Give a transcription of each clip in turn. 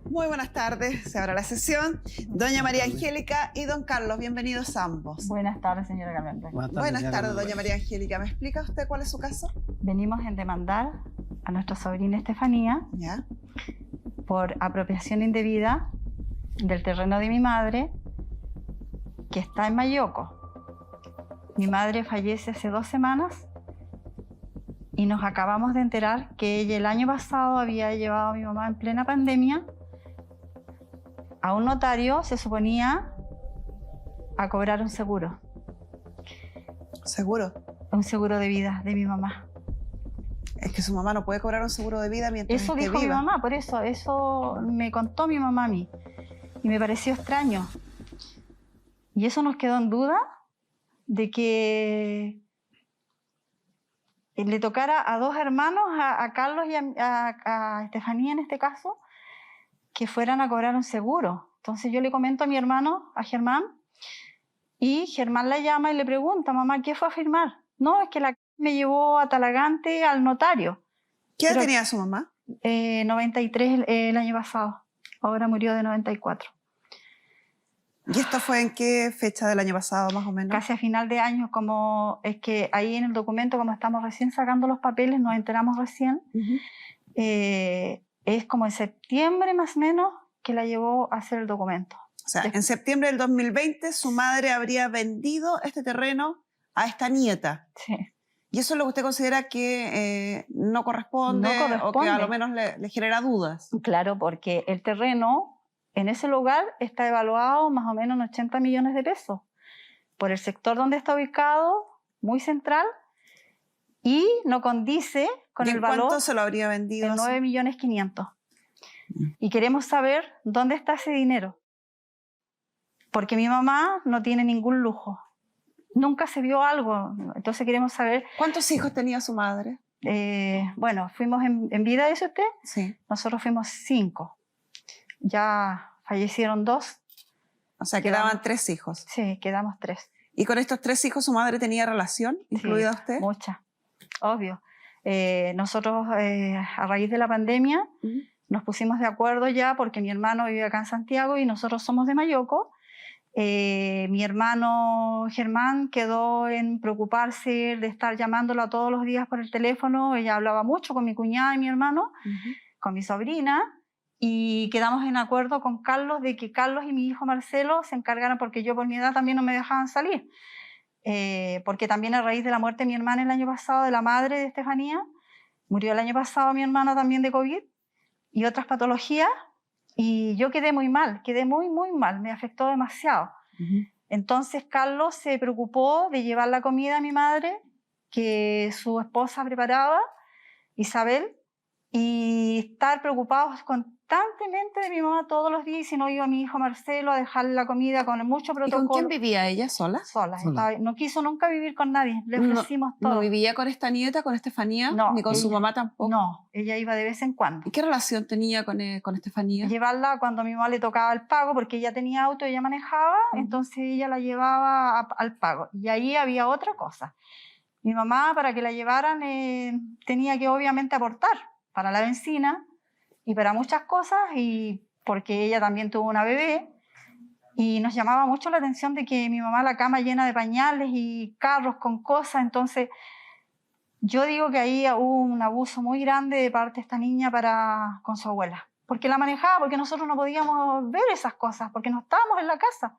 Muy buenas tardes, se abre la sesión. Doña María Angélica y don Carlos, bienvenidos ambos. Buenas tardes, señora Carmen. Buenas tardes, doña María Angélica. ¿Me explica usted cuál es su caso? Venimos en demandar a nuestra sobrina Estefanía ¿Ya? por apropiación indebida del terreno de mi madre, que está en Mayoco. Mi madre fallece hace 2 semanas y nos acabamos de enterar que ella el año pasado había llevado a mi mamá en plena pandemia a un notario, se suponía, a cobrar un seguro. ¿Seguro? Un seguro de vida de mi mamá. Es que su mamá no puede cobrar un seguro de vida mientras Eso esté dijo viva. mi mamá, por eso me contó mi mamá a mí. Y me pareció extraño. Y eso nos quedó en duda de que le tocara a 2 hermanos, a Carlos y a Estefanía en este caso, que fueran a cobrar un seguro. Entonces yo le comento a mi hermano, a Germán, y Germán la llama y le pregunta: mamá, ¿qué fue a firmar? No, es que la me llevó a Talagante al notario. ¿Qué edad Pero, tenía su mamá? 93 el año pasado. Ahora murió de 94. ¿Y esto fue en qué fecha del año pasado, más o menos? Casi a final de año, como es que ahí en el documento, como estamos recién sacando los papeles, nos enteramos recién, es como en septiembre más o menos que la llevó a hacer el documento. O sea, en septiembre del 2020 su madre habría vendido este terreno a esta nieta. Sí. ¿Y eso es lo que usted considera que no corresponde, o que a lo menos le genera dudas? Claro, porque el terreno en ese lugar está evaluado más o menos en 80 millones de pesos por el sector donde está ubicado, muy central, y no condice con el valor. ¿Cuánto se lo habría vendido? De 9.500.000. Y queremos saber dónde está ese dinero, porque mi mamá no tiene ningún lujo. Nunca se vio algo, entonces queremos saber. ¿Cuántos hijos tenía su madre? Bueno, fuimos en vida, ¿dice usted? Sí. Nosotros fuimos 5. Ya fallecieron 2. O sea, quedaban 3 hijos. Sí, quedamos 3. ¿Y con estos 3 hijos su madre tenía relación, incluida usted? Mucha, obvio. Nosotros, a raíz de la pandemia, nos pusimos de acuerdo ya, porque mi hermano vive acá en Santiago y nosotros somos de Mayoco. Mi hermano Germán quedó en preocuparse de estar llamándola todos los días por el teléfono. Ella hablaba mucho con mi cuñada y mi hermano, con mi sobrina, y quedamos en acuerdo con Carlos de que Carlos y mi hijo Marcelo se encargaran, porque yo por mi edad también no me dejaban salir, porque también a raíz de la muerte de mi hermana el año pasado, de la madre de Estefanía, murió el año pasado mi hermana también de COVID y otras patologías. Y yo quedé muy mal, muy mal, me afectó demasiado. Entonces Carlos se preocupó de llevar la comida a mi madre, que su esposa preparaba, Isabel, y estar preocupados constantemente de mi mamá todos los días, y si no iba mi hijo Marcelo a dejarle la comida con mucho protocolo. ¿Y con quién vivía ella? ¿Sola? Sola. No quiso nunca vivir con nadie, le ofrecimos todo. ¿No vivía con esta nieta, con Estefanía? No, ¿Ni con su mamá tampoco? No, ella iba de vez en cuando. ¿Y qué relación tenía con Estefanía? Llevarla cuando a mi mamá le tocaba el pago, porque ella tenía auto y ella manejaba, entonces ella la llevaba al pago. Y ahí había otra cosa. Mi mamá, para que la llevaran, tenía que obviamente aportar para la benzina y para muchas cosas, y porque ella también tuvo una bebé. Y nos llamaba mucho la atención de que mi mamá, la cama llena de pañales y carros con cosas. Entonces yo digo que ahí hubo un abuso muy grande de parte de esta niña con su abuela, porque la manejaba, porque nosotros no podíamos ver esas cosas, porque no estábamos en la casa.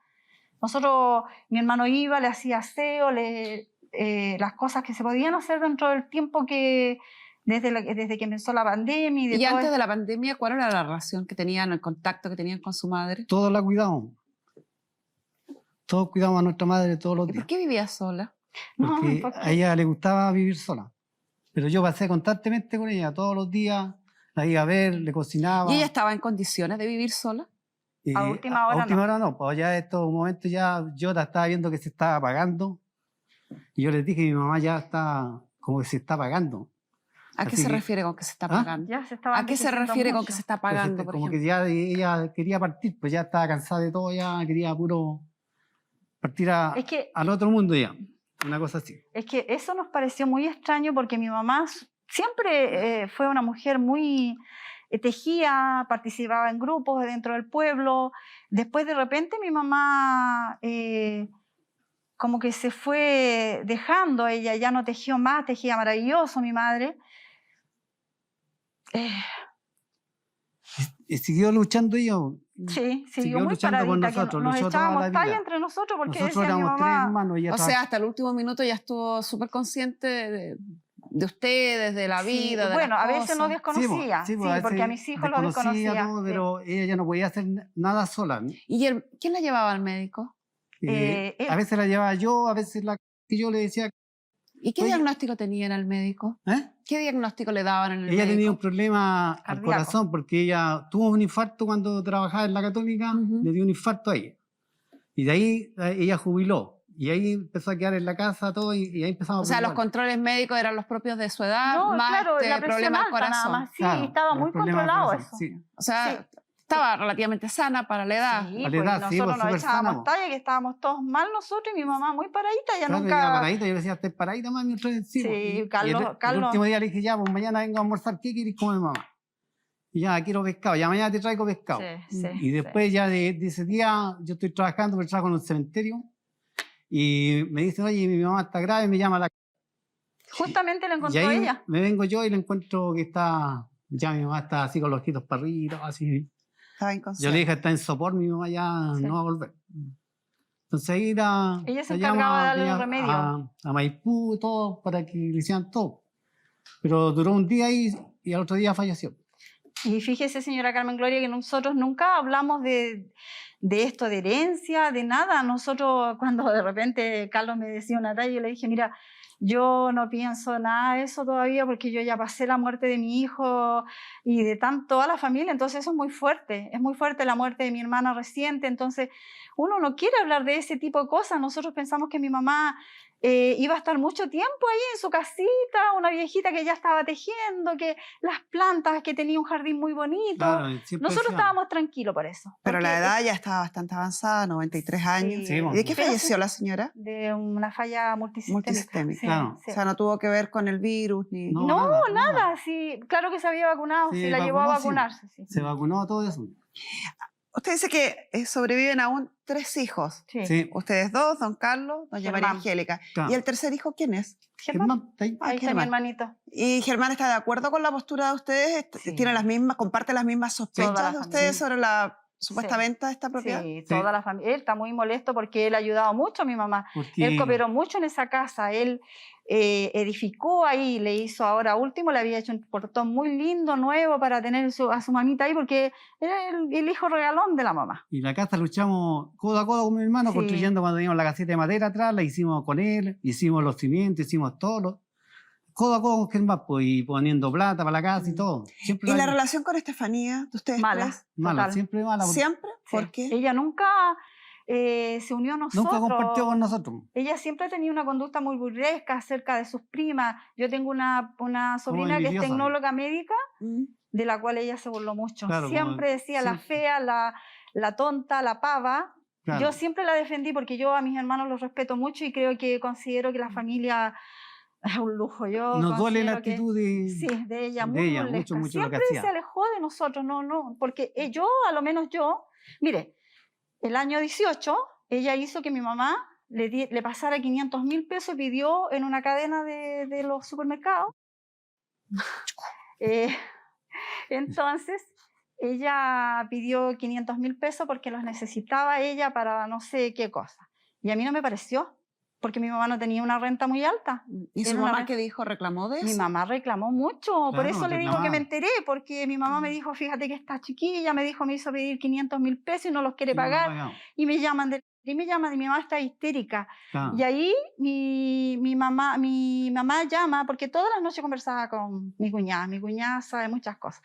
Nosotros, mi hermano iba, le hacía aseo, las cosas que se podían hacer dentro del tiempo que desde que empezó la pandemia. ¿Y antes de la pandemia, cuál era la relación que tenían, el contacto que tenían con su madre? Todos la cuidamos. Todos cuidamos a nuestra madre todos los días. ¿Y por qué vivía sola? Porque a ella le gustaba vivir sola. Pero yo pasé constantemente con ella, todos los días, la iba a ver, le cocinaba. ¿Y ella estaba en condiciones de vivir sola? A última hora no, pues ya en estos momentos ya yo la estaba viendo que se estaba apagando. Y yo les dije que mi mamá ya está como que se está apagando. ¿A qué se refiere con que se está apagando? ¿A qué se refiere con que se está apagando, por como ejemplo? que ya ella quería partir, pues ya estaba cansada de todo, ya quería puro partir al otro mundo ya. Una cosa así. Es que eso nos pareció muy extraño, porque mi mamá siempre fue una mujer muy tejía, participaba en grupos dentro del pueblo. Después de repente mi mamá como que se fue dejando, ella ya no tejió más, tejía maravilloso mi madre. Siguió luchando ella. Sí, siguió muy luchando paradita, con nosotros, nos luchó toda echábamos la vida. talla entre nosotros porque Nosotros decía mi éramos 3 mamá... hermanos. O sea, hasta el último minuto ya estuvo súper consciente de ustedes, de la vida, de bueno, las a veces cosas. no desconocía, sí, porque a mis hijos los desconocía. Todo, pero ella ya no podía hacer nada sola. ¿Y quién la llevaba al médico? A veces la llevaba yo, a veces que yo le decía... ¿Y qué diagnóstico tenían al médico? ¿Qué diagnóstico le daban en el médico? Ella tenía un problema cardíaco al corazón porque ella tuvo un infarto cuando trabajaba en la Católica, le dio un infarto a ella. Y de ahí ella jubiló. Y ahí empezó a quedar en la casa todo y ahí empezamos a... O sea, los controles médicos eran los propios de su edad, no, más claro, la problema al corazón. Nada más, sí, claro, estaba muy controlado eso. Sí. O sea, estaba relativamente sana para la edad. Sí, para la edad, pues, nosotros nos echábamos sana, talla, que estábamos todos mal nosotros y mi mamá muy paradita, ya claro, nunca... ella paradita, yo le decía, estés paradita, mami, otra vez. Sí, Carlos. El último día le dije, ya, pues mañana vengo a almorzar, ¿qué quieres comer, mamá? Y ya, quiero pescado, ya mañana te traigo pescado. Y después ya de ese día, yo estoy trabajando, pero trabajo en un cementerio, y me dicen, oye, mi mamá está grave, me llama a la... Justamente la encontró y ahí ella. Me vengo yo y le encuentro que ya mi mamá está así con los ojitos para arriba, así. Yo le dije, está en sopor, mi mamá ya no va a volver. Entonces ahí ella se encargaba de darle el remedio. A Maipú, todo, para que le hicieran todo. Pero duró un día y al otro día falleció. Y fíjese, señora Carmen Gloria, que nosotros nunca hablamos de esto, de herencia, de nada. Nosotros, cuando de repente Carlos me decía una talla, yo le dije, mira, yo no pienso nada de eso todavía porque yo ya pasé la muerte de mi hijo y de toda la familia, entonces eso es muy fuerte la muerte de mi hermana reciente, entonces uno no quiere hablar de ese tipo de cosas. Nosotros pensamos que mi mamá iba a estar mucho tiempo ahí en su casita, una viejita que ya estaba tejiendo, que las plantas, que tenía un jardín muy bonito. Claro, nosotros estábamos tranquilos por eso. Pero la edad ya estaba bastante avanzada, 93 años. Sí, ¿Y de qué falleció la señora? De una falla multisistémica. Sí, claro. O sea, no tuvo que ver con el virus ni... No, nada. Sí, claro que se había vacunado, sí, se la llevó a vacunarse. Sí. Se vacunó todo eso. Usted dice que sobreviven aún 3 hijos. Sí. Ustedes 2, don Carlos, doña María Angélica. Claro. ¿Y el tercer hijo quién es? Germán. Ahí está mi hermanito. ¿Y Germán está de acuerdo con la postura de ustedes? Sí. ¿Comparte las mismas sospechas de ustedes sobre la supuesta venta de esta propiedad? Sí, toda la familia. Él está muy molesto porque él ha ayudado mucho a mi mamá. Él cooperó mucho en esa casa. Él edificó ahí, le hizo ahora último, le había hecho un portón muy lindo, nuevo, para tener a su mamita ahí, porque era el hijo regalón de la mamá. Y la casa luchamos codo a codo con mi hermano, construyendo cuando teníamos la casita de madera atrás, la hicimos con él, hicimos los cimientos, hicimos todo, codo a codo con Germán, pues, y poniendo plata para la casa y todo. Siempre. ¿Y la relación con Estefanía de ustedes? Mala, siempre mala. ¿Siempre? ¿Por qué? Ella nunca... se unió a nosotros. Nunca compartió con nosotros. Ella siempre tenía una conducta muy burlesca acerca de sus primas. Yo tengo una sobrina que es tecnóloga médica, de la cual ella se burló mucho. Claro, siempre decía la fea, la tonta, la pava. Claro. Yo siempre la defendí porque yo a mis hermanos los respeto mucho y considero que la familia es un lujo. Nos duele la actitud de ella, muy burlesca. Mucho siempre se alejó de nosotros, no, porque yo, a lo menos yo, mire, el año 18, ella hizo que mi mamá le pasara 500.000 pesos, pidió en una cadena de los supermercados. Entonces, ella pidió 500.000 pesos porque los necesitaba ella para no sé qué cosa. Y a mí no me pareció, porque mi mamá no tenía una renta muy alta. ¿Y su mamá qué dijo? ¿Reclamó de eso? Mi mamá reclamó mucho, claro, por eso le digo que me enteré, porque mi mamá me dijo, fíjate que esta chiquilla, me hizo pedir 500.000 pesos y no los quiere pagar, y me llaman y mi mamá está histérica. Claro. Y ahí mi mamá llama, porque todas las noches conversaba con mi cuñada sabe muchas cosas,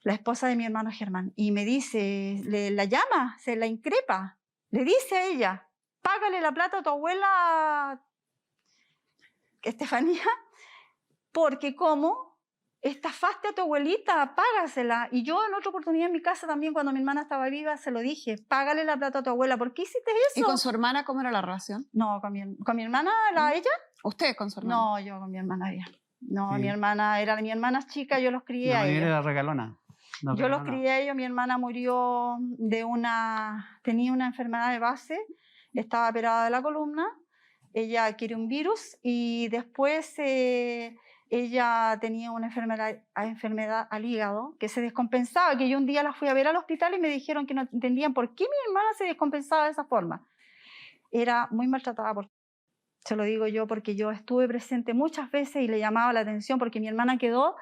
la esposa de mi hermano Germán, y me dice, la llama, se la increpa, le dice a ella, págale la plata a tu abuela Estefanía, porque como estafaste a tu abuelita, págasela. Y yo en otra oportunidad en mi casa también, cuando mi hermana estaba viva, se lo dije, págale la plata a tu abuela. ¿Por qué hiciste eso? ¿Y con su hermana cómo era la relación? No, con mi hermana, ella. ¿Usted con su hermana? No, yo con mi hermana ella. No, mi hermana era de mi hermana chica, yo los crié a ella. Era regalona. Yo los crié a ellos, mi hermana murió tenía una enfermedad de base, estaba operada de la columna, ella adquirió un virus y después ella tenía una enfermedad al hígado que se descompensaba, que yo un día la fui a ver al hospital y me dijeron que no entendían por qué mi hermana se descompensaba de esa forma. Era muy maltratada se lo digo yo porque yo estuve presente muchas veces y le llamaba la atención porque mi hermana quedó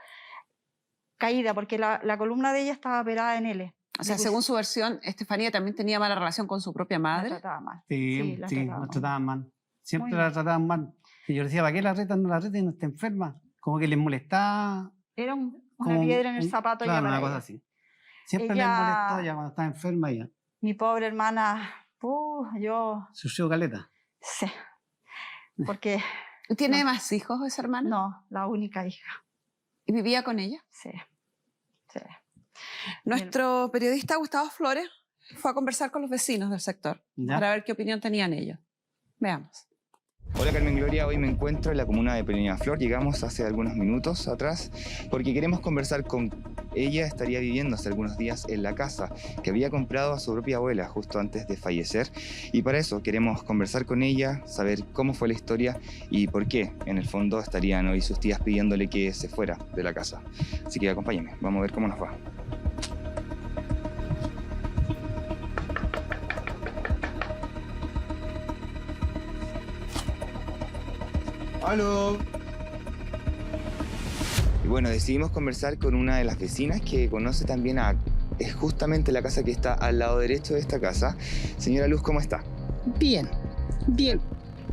caída porque la columna de ella estaba operada en L. O sea, según su versión, Estefanía también tenía mala relación con su propia madre. La trataba mal. Sí, la trataban mal. Siempre la trataban mal. Y yo decía, ¿para qué la retan? No la reten, no está enferma. Como que les molestaba. Era una piedra en el zapato. Claro, una cosa así. Siempre les molestó ya cuando estaba enferma ella. Mi pobre hermana, yo... ¿Sufrió caleta? Sí. Porque... ¿Tiene más hijos esa hermana? No, la única hija. ¿Y vivía con ella? Sí. Nuestro periodista Gustavo Flores fue a conversar con los vecinos del sector para ver qué opinión tenían ellos. Veamos. Hola Carmen Gloria, hoy me encuentro en la comuna de Peñaflor. Llegamos hace algunos minutos atrás porque queremos conversar con ella. Estaría viviendo hace algunos días en la casa que había comprado a su propia abuela justo antes de fallecer, y para eso queremos conversar con ella, saber cómo fue la historia y por qué en el fondo estarían hoy sus tías pidiéndole que se fuera de la casa. Así que acompáñenme, vamos a ver cómo nos va. ¡Aló! Y bueno, decidimos conversar con una de las vecinas que conoce también es justamente la casa que está al lado derecho de esta casa. Señora Luz, ¿cómo está? Bien, bien.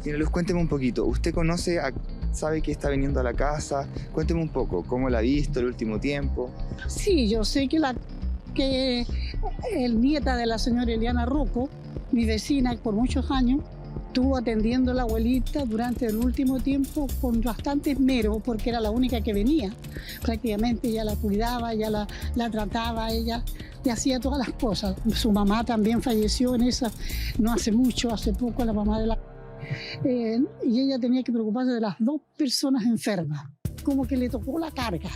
Señora Luz, cuénteme un poquito. ¿Usted sabe que está viniendo a la casa? Cuénteme un poco, ¿cómo la ha visto el último tiempo? Sí, yo sé que el nieta de la señora Eliana Rocco, mi vecina por muchos años, estuvo atendiendo a la abuelita durante el último tiempo con bastante esmero, porque era la única que venía. Prácticamente ella la cuidaba, ella la trataba, ella le hacía todas las cosas. Su mamá también falleció no hace mucho, hace poco, la mamá de y ella tenía que preocuparse de las dos personas enfermas. Como que le tocó la carga.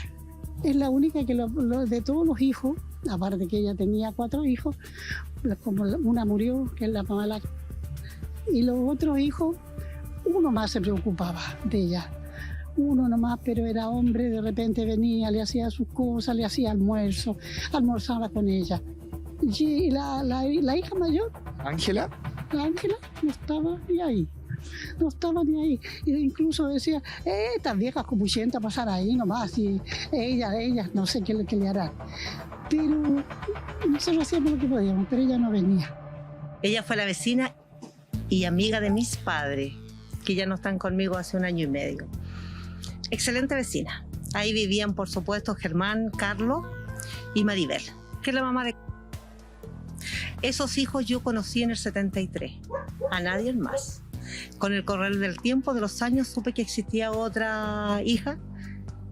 Es la única que de todos los hijos, aparte que ella tenía 4 hijos, como una murió, que es la mamá de la... Y los otros hijos, uno más se preocupaba de ella. Uno nomás, pero era hombre, de repente venía, le hacía sus cosas, le hacía almuerzo, almorzaba con ella. Y la hija mayor, ¿Ángela? la Ángela, no estaba ni ahí. No estaba ni ahí. E incluso decía, estas viejas copuchentas pasar ahí nomás, y ella, no sé qué le harán. Pero nosotros hacíamos lo que podíamos, pero ella no venía. Ella fue la vecina y amiga de mis padres, que ya no están conmigo hace 1 año y medio. Excelente vecina. Ahí vivían, por supuesto, Germán, Carlos y Maribel, que es la mamá de... Esos hijos yo conocí en el 73, a nadie más. Con el correr del tiempo, de los años, supe que existía otra hija,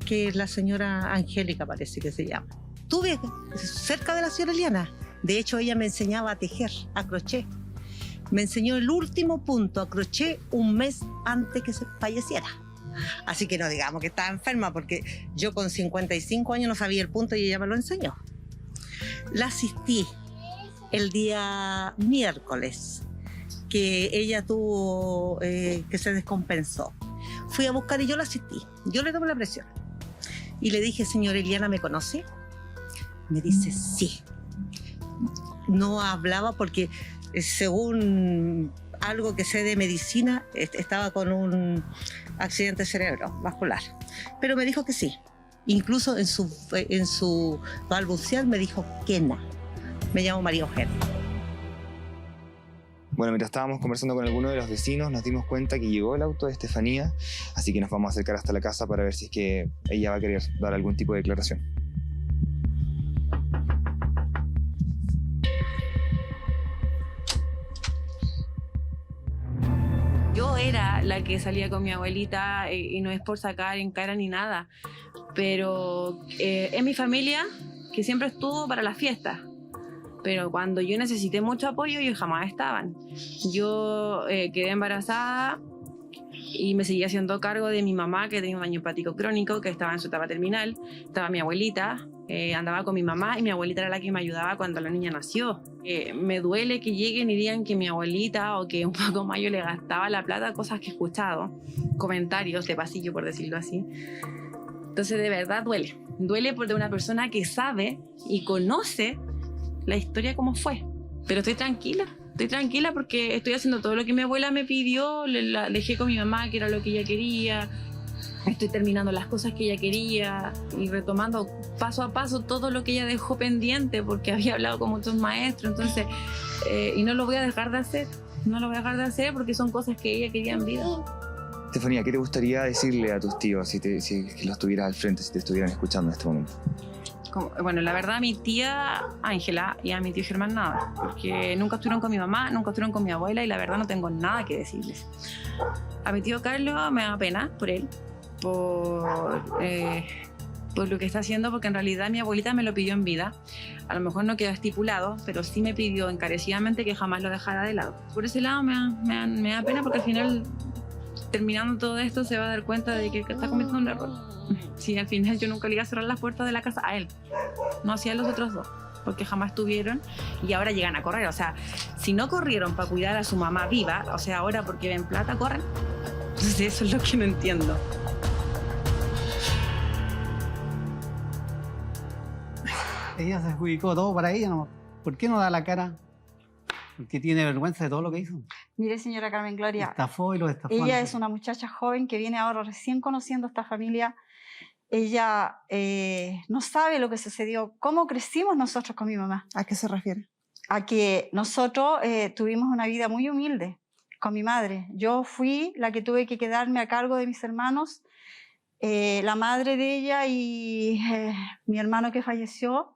que es la señora Angélica, parece que se llama. Estuve cerca de la señora Eliana. De hecho, ella me enseñaba a tejer, a crochet. Me enseñó el último punto a crochet 1 mes antes que se falleciera. Así que no digamos que estaba enferma, porque yo con 55 años no sabía el punto y ella me lo enseñó. La asistí el día miércoles, que ella tuvo, que se descompensó. Fui a buscar y yo la asistí. Yo le tomé la presión. Y le dije, señora Eliana, ¿me conoce? Me dice, sí. No hablaba porque... según algo que sé de medicina, estaba con un accidente cerebrovascular. Pero me dijo que sí. Incluso en su balbucear me dijo que no. Me llamo María Eugenia. Bueno, mientras estábamos conversando con alguno de los vecinos, nos dimos cuenta que llegó el auto de Estefanía, así que nos vamos a acercar hasta la casa para ver si es que ella va a querer dar algún tipo de declaración. Yo era la que salía con mi abuelita y no es por sacar en cara ni nada, pero es mi familia que siempre estuvo para las fiestas. Pero cuando yo necesité mucho apoyo, ellos jamás estaban. Yo quedé embarazada y me seguía haciendo cargo de mi mamá, que tenía un daño hepático crónico, que estaba en su etapa terminal. Estaba mi abuelita, andaba con mi mamá y mi abuelita era la que me ayudaba cuando la niña nació. Me duele que lleguen y digan que mi abuelita o que un poco más yo le gastaba la plata, cosas que he escuchado, comentarios de pasillo, por decirlo así. Entonces, de verdad duele. Duele por de una persona que sabe y conoce la historia como fue. Pero estoy tranquila porque estoy haciendo todo lo que mi abuela me pidió, la dejé con mi mamá, que era lo que ella quería, estoy terminando las cosas que ella quería y retomando paso a paso todo lo que ella dejó pendiente porque había hablado con muchos maestros, entonces, y no lo voy a dejar de hacer, porque son cosas que ella quería en vida. Estefanía, ¿qué te gustaría decirle a tus tíos si los tuvieras al frente, si te estuvieran escuchando en este momento? Bueno, la verdad, a mi tía Ángela y a mi tío Germán nada, porque nunca estuvieron con mi mamá, nunca estuvieron con mi abuela y la verdad no tengo nada que decirles. A mi tío Carlos me da pena por él, por lo que está haciendo, porque en realidad mi abuelita me lo pidió en vida. A lo mejor no quedó estipulado, pero sí me pidió encarecidamente que jamás lo dejara de lado. Por ese lado me da pena porque al final, terminando todo esto, se va a dar cuenta de que está cometiendo un error. Sí, al final yo nunca le iba a cerrar las puertas de la casa a él, no hacía los otros dos, porque jamás tuvieron y ahora llegan a correr. O sea, si no corrieron para cuidar a su mamá viva, o sea, ahora porque ven plata corren. Entonces eso es lo que no entiendo. Ella se adjudicó todo para ella, ¿no? ¿Por qué no da la cara? Porque tiene vergüenza de todo lo que hizo. Mire, señora Carmen Gloria, Estafó y lo estafó. Ella es una muchacha joven que viene ahora recién conociendo esta familia. Ella no sabe lo que sucedió, cómo crecimos nosotros con mi mamá. ¿A qué se refiere? A que nosotros tuvimos una vida muy humilde con mi madre. Yo fui la que tuve que quedarme a cargo de mis hermanos, la madre de ella y mi hermano que falleció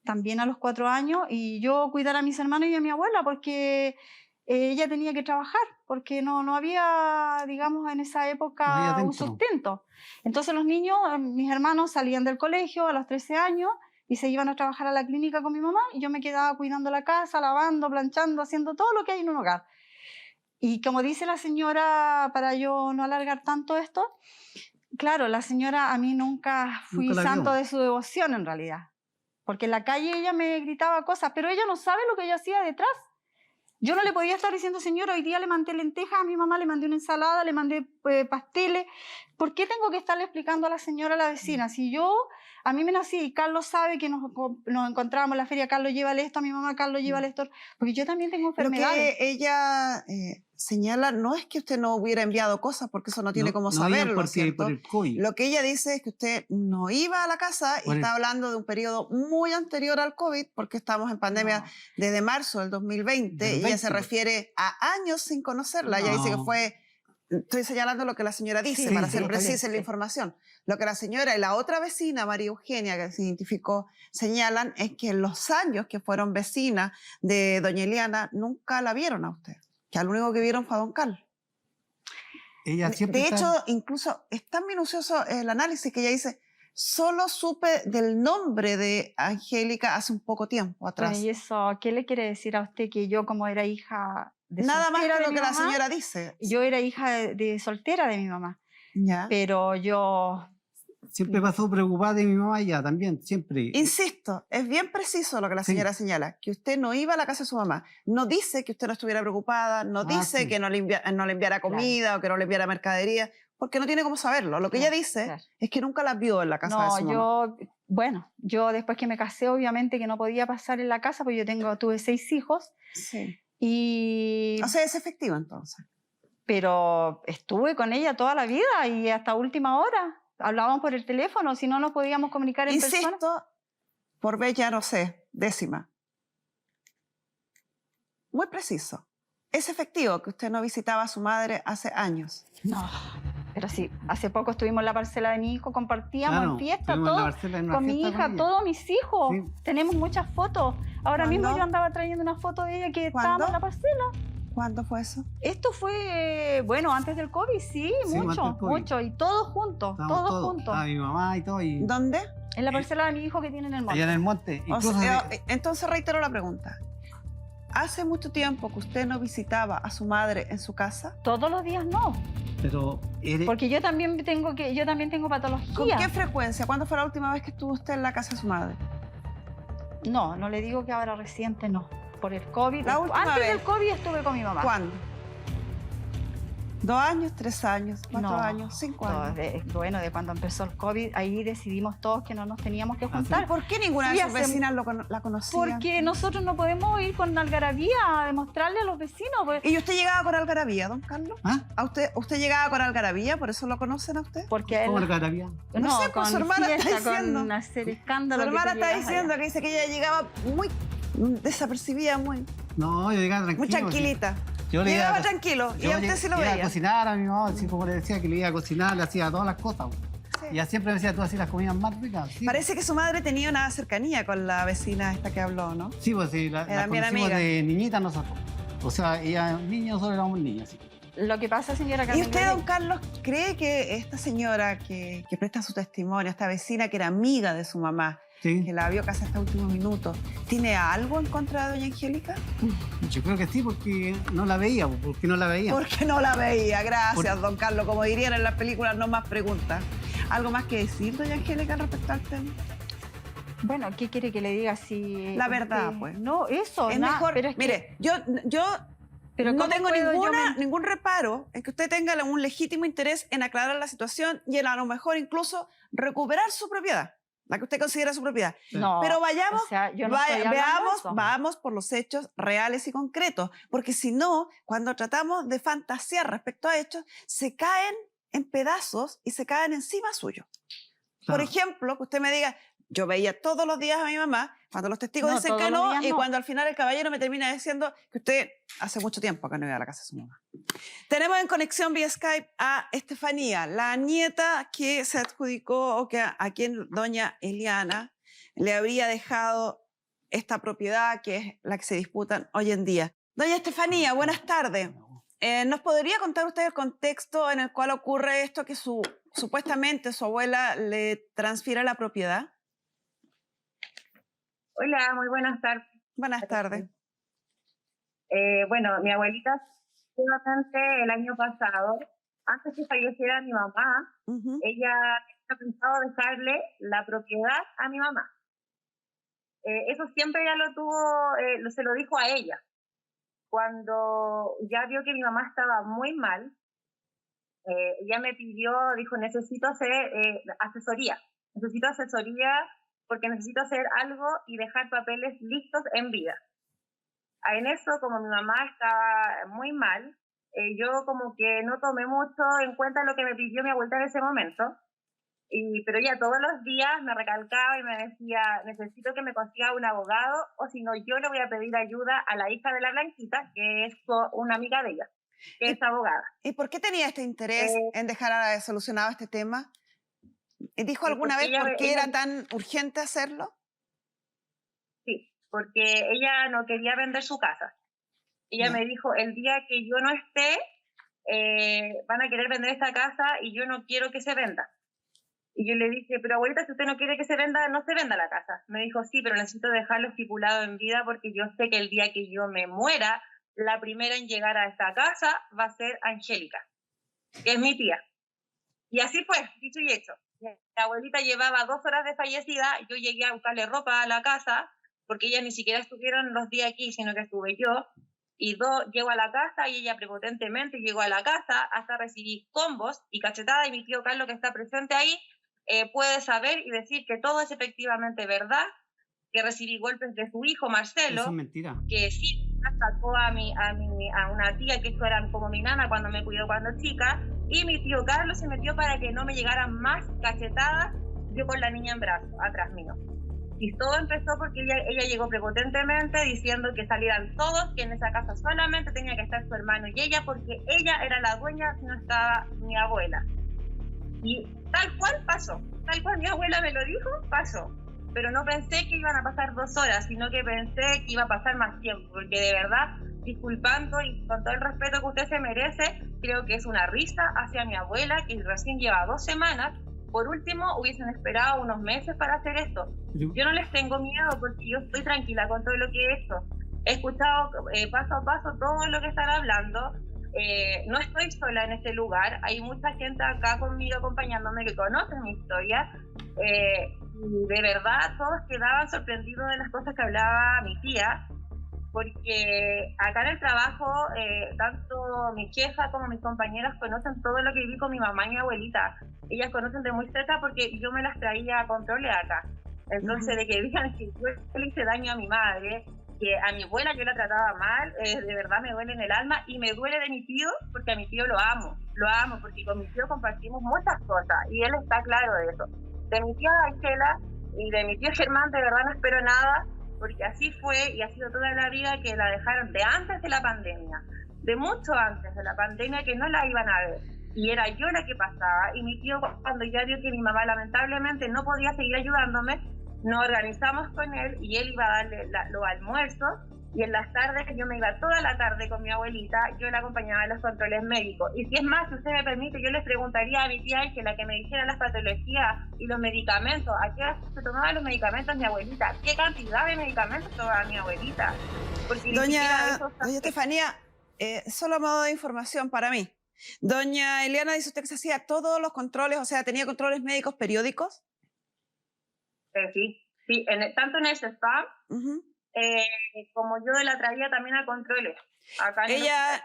también a los 4 años, y yo cuidar a mis hermanos y a mi abuela porque ella tenía que trabajar, porque no había, digamos, en esa época un sustento. Entonces los niños, mis hermanos salían del colegio a los 13 años y se iban a trabajar a la clínica con mi mamá y yo me quedaba cuidando la casa, lavando, planchando, haciendo todo lo que hay en un hogar. Y como dice la señora, para yo no alargar tanto esto, claro, la señora, a mí nunca fui santo de su devoción en realidad, porque en la calle ella me gritaba cosas, pero ella no sabe lo que yo hacía detrás. Yo no le podía estar diciendo, señora, hoy día le mandé lentejas a mi mamá, le mandé una ensalada, le mandé pasteles. ¿Por qué tengo que estarle explicando a la señora, a la vecina? Si a mí me nací y Carlos sabe que nos encontrábamos en la feria, Carlos llévale esto a mi mamá, Carlos llévale esto, porque yo también tengo enfermedades. Lo que ella señala no es que usted no hubiera enviado cosas, porque eso no tiene cómo saberlo, ¿cierto? Por el COVID. Lo que ella dice es que usted no iba a la casa y está hablando de un periodo muy anterior al COVID, porque estamos en pandemia desde marzo del 2020, y ella se refiere a años sin conocerla. Ella dice que fue... Estoy señalando lo que la señora dice, para ser precisa en la información. Lo que la señora y la otra vecina, María Eugenia, que se identificó, señalan es que en los años que fueron vecinas de doña Eliana, nunca la vieron a usted. Que al único que vieron fue a don Carlos. Ella siempre de hecho, incluso es tan minucioso el análisis que ella dice, solo supe del nombre de Angélica hace un poco tiempo atrás. Bueno, ¿y eso qué le quiere decir a usted? Que yo, como era hija de nada más que lo que mamá, la señora dice. Yo era hija de soltera de mi mamá. Ya. Pero yo... Siempre pasó preocupada de mi mamá ella también, siempre. Insisto, es bien preciso lo que la señora señala, que usted no iba a la casa de su mamá. No dice que usted no estuviera preocupada, no dice que no le enviara comida o que no le enviara mercadería, porque no tiene cómo saberlo. Lo que ella dice es que nunca la vio en la casa de su mamá. Yo después que me casé, obviamente que no podía pasar en la casa, porque tuve 6 hijos. Sí. O sea, es efectivo entonces. Pero estuve con ella toda la vida y hasta última hora. Hablábamos por el teléfono, si no nos podíamos comunicar en persona. Insisto, por vez ya no sé, décima. Muy preciso. ¿Es efectivo que usted no visitaba a su madre hace años? No, pero sí. Hace poco estuvimos en la parcela de mi hijo, compartíamos en fiesta, todo, con mi hija, todos mis hijos. Sí. Tenemos muchas fotos. Ahora mismo yo andaba trayendo una foto de ella que estábamos en la parcela. ¿Cuándo fue eso? Esto fue, antes del COVID, mucho. Y todos juntos, todos juntos. Mi mamá y todo. Y... ¿Dónde? En la parcela de mi hijo que tiene en el monte. Allá en el monte. Entonces reitero la pregunta. ¿hace mucho tiempo que usted no visitaba a su madre en su casa? Todos los días no. Pero Porque yo también tengo patología. ¿Con qué frecuencia? ¿Cuándo fue la última vez que estuvo usted en la casa de su madre? No le digo que ahora reciente no. Por el COVID. La última Antes vez. del COVID estuve con mi mamá. ¿Cuándo? 2 años, 3 años, 4 No, años, 5 años. Bueno, de cuando empezó el COVID, ahí decidimos todos que no nos teníamos que juntar. ¿Por qué ninguna de Sí, sus vecinas la conocía? Porque nosotros no podemos ir con algarabía a demostrarle a los vecinos. Pues, ¿Y usted llegaba con algarabía, don Carlos? ¿Ah? ¿A usted llegaba con algarabía? ¿Por eso lo conocen a usted? porque ¿cómo él, algarabía? No sé, pues, con su hermana está fiesta, diciendo. con hacer Su escándalo. hermana que tú está llegas diciendo allá. que dice que ella llegaba muy desapercibida, muy No, yo llegaba tranquilo. tranquilita. Yo le Llegaba iba a- tranquilo y yo a usted sí lo iba a veía. cocinar a mi mamá, así como le decía que le iba a cocinar, le hacía todas las cosas. Sí. Y ella siempre me decía, tú hacías las comidas más ricas. Sí, Parece que su madre tenía una cercanía con la vecina esta que habló, ¿no? sí, pues sí, la Eran bien conocimos amigas. de niñita nosotros. O sea, ella niños, nosotros éramos niños. Sí. Lo que pasa, señora ¿Y Carmen, usted, don Carlos, cree que esta señora que presta su testimonio, esta vecina que era amiga de su mamá, Sí, que la vio casi hasta últimos minutos, ¿tiene algo en contra de doña Angélica? yo creo que sí, porque no la veía, porque no la veía. Porque no la veía, gracias, don Carlos. Como dirían en las películas, no más preguntas. ¿Algo más que decir, doña Angélica, respecto al tema? Bueno, ¿qué quiere que le diga si...? La verdad, pues. No, eso, Es nada, mejor, pero es que- mire, yo pero no ¿cómo tengo puedo yo ningún reparo en que usted tenga un legítimo interés en aclarar la situación y en a lo mejor incluso recuperar su propiedad, la que usted considera su propiedad. No, Pero vayamos, o sea, yo no estoy hablando de eso. vamos por los hechos reales y concretos, porque si no, cuando tratamos de fantasear respecto a hechos, se caen en pedazos y se caen encima suyo. Por Claro. ejemplo, que usted me diga, yo veía todos los días a mi mamá, cuando los testigos No, dicen todos que los no, días y no. cuando al final el caballero me termina diciendo que usted hace mucho tiempo que no iba a la casa de su mamá. Tenemos en conexión vía Skype a Estefanía, la nieta que se adjudicó o que a quien doña Eliana le habría dejado esta propiedad que es la que se disputan hoy en día. Doña Estefanía, buenas tardes. ¿Nos podría contar usted el contexto en el cual ocurre esto que supuestamente su abuela le transfiere la propiedad? Hola, muy buenas tardes. Buenas tardes. Bueno, mi abuelita, el año pasado, antes que falleciera mi mamá, Ujú. ella tenía pensado dejarle la propiedad a mi mamá. Eso siempre ella lo tuvo, se lo dijo a ella. Cuando ya vio que mi mamá estaba muy mal, ella me pidió, dijo, necesito hacer asesoría porque necesito hacer algo y dejar papeles listos en vida. En eso, como mi mamá estaba muy mal, yo como que no tomé mucho en cuenta lo que me pidió mi abuelita en ese momento, pero ella todos los días me recalcaba y me decía, necesito que me consiga un abogado, o si no, yo le voy a pedir ayuda a la hija de la Blanquita, que es una amiga de ella, que es abogada. ¿Y por qué tenía este interés en dejar solucionado este tema? ¿Dijo alguna vez por qué era tan urgente hacerlo? Sí, porque ella no quería vender su casa. Ella me dijo, el día que yo no esté, van a querer vender esta casa y yo no quiero que se venda. Y yo le dije, pero abuelita, si usted no quiere que se venda, no se venda la casa. Me dijo, sí, pero necesito dejarlo estipulado en vida porque yo sé que el día que yo me muera, la primera en llegar a esta casa va a ser Angélica, que es mi tía. Y así fue, dicho y hecho. La abuelita llevaba 2 horas de fallecida, yo llegué a buscarle ropa a la casa, porque ella ni siquiera estuvieron los días aquí, sino que estuve yo. Y llego a la casa y ella prepotentemente llegó a la casa, hasta recibí combos y cachetadas, y mi tío Carlos, que está presente ahí, puede saber y decir que todo es efectivamente verdad, que recibí golpes de su hijo Marcelo. Eso es mentira. Que sí sacó a una tía, que esto era como mi nana cuando me cuidó cuando chica, y mi tío Carlos se metió para que no me llegaran más cachetadas, yo con la niña en brazos, atrás mío. Y todo empezó porque ella llegó prepotentemente diciendo que salieran todos, que en esa casa solamente tenía que estar su hermano y ella, porque ella era la dueña si no estaba mi abuela. Y tal cual pasó, tal cual mi abuela me lo dijo, pasó. Pero no pensé que iban a pasar 2 horas, sino que pensé que iba a pasar más tiempo, porque de verdad, disculpando y con todo el respeto que usted se merece, creo que es una risa hacia mi abuela, que recién lleva 2 semanas. Por último, hubiesen esperado unos meses para hacer esto. Yo no les tengo miedo porque yo estoy tranquila con todo lo que he hecho. He escuchado paso a paso todo lo que están hablando. No estoy sola en este lugar, hay mucha gente acá conmigo acompañándome que conoce mi historia. De verdad, todos quedaban sorprendidos de las cosas que hablaba mi tía, porque acá en el trabajo, tanto mi jefa como mis compañeras conocen todo lo que viví con mi mamá y mi abuelita. Ellas conocen de muy cerca porque yo me las traía a controles acá. Entonces, de que digan que yo le hice daño a mi madre, que a mi abuela yo la trataba mal, de verdad me duele en el alma, y me duele de mi tío, porque a mi tío lo amo, porque con mi tío compartimos muchas cosas, y él está claro de eso. De mi tía Ángela y de mi tío Germán, de verdad no espero nada, porque así fue y ha sido toda la vida que la dejaron de antes de la pandemia, de mucho antes de la pandemia, que no la iban a ver. Y era yo la que pasaba, y mi tío, cuando ya vio que mi mamá lamentablemente no podía seguir ayudándome, nos organizamos con él y él iba a darle los almuerzos, y en las tardes yo me iba toda la tarde con mi abuelita, yo la acompañaba en los controles médicos. Y si es más, si usted me permite, yo les preguntaría a mi tía Ángela que me dijera las patologías y los medicamentos, a qué hora se tomaban los medicamentos mi abuelita, qué cantidad de medicamentos tomaba mi abuelita. Porque doña Estefanía, solo a modo de información para mí, doña Eliana, dice usted que se hacía todos los controles, o sea, tenía controles médicos periódicos. Sí, tanto en el CESPAM como yo la traía también a controles. Acá ella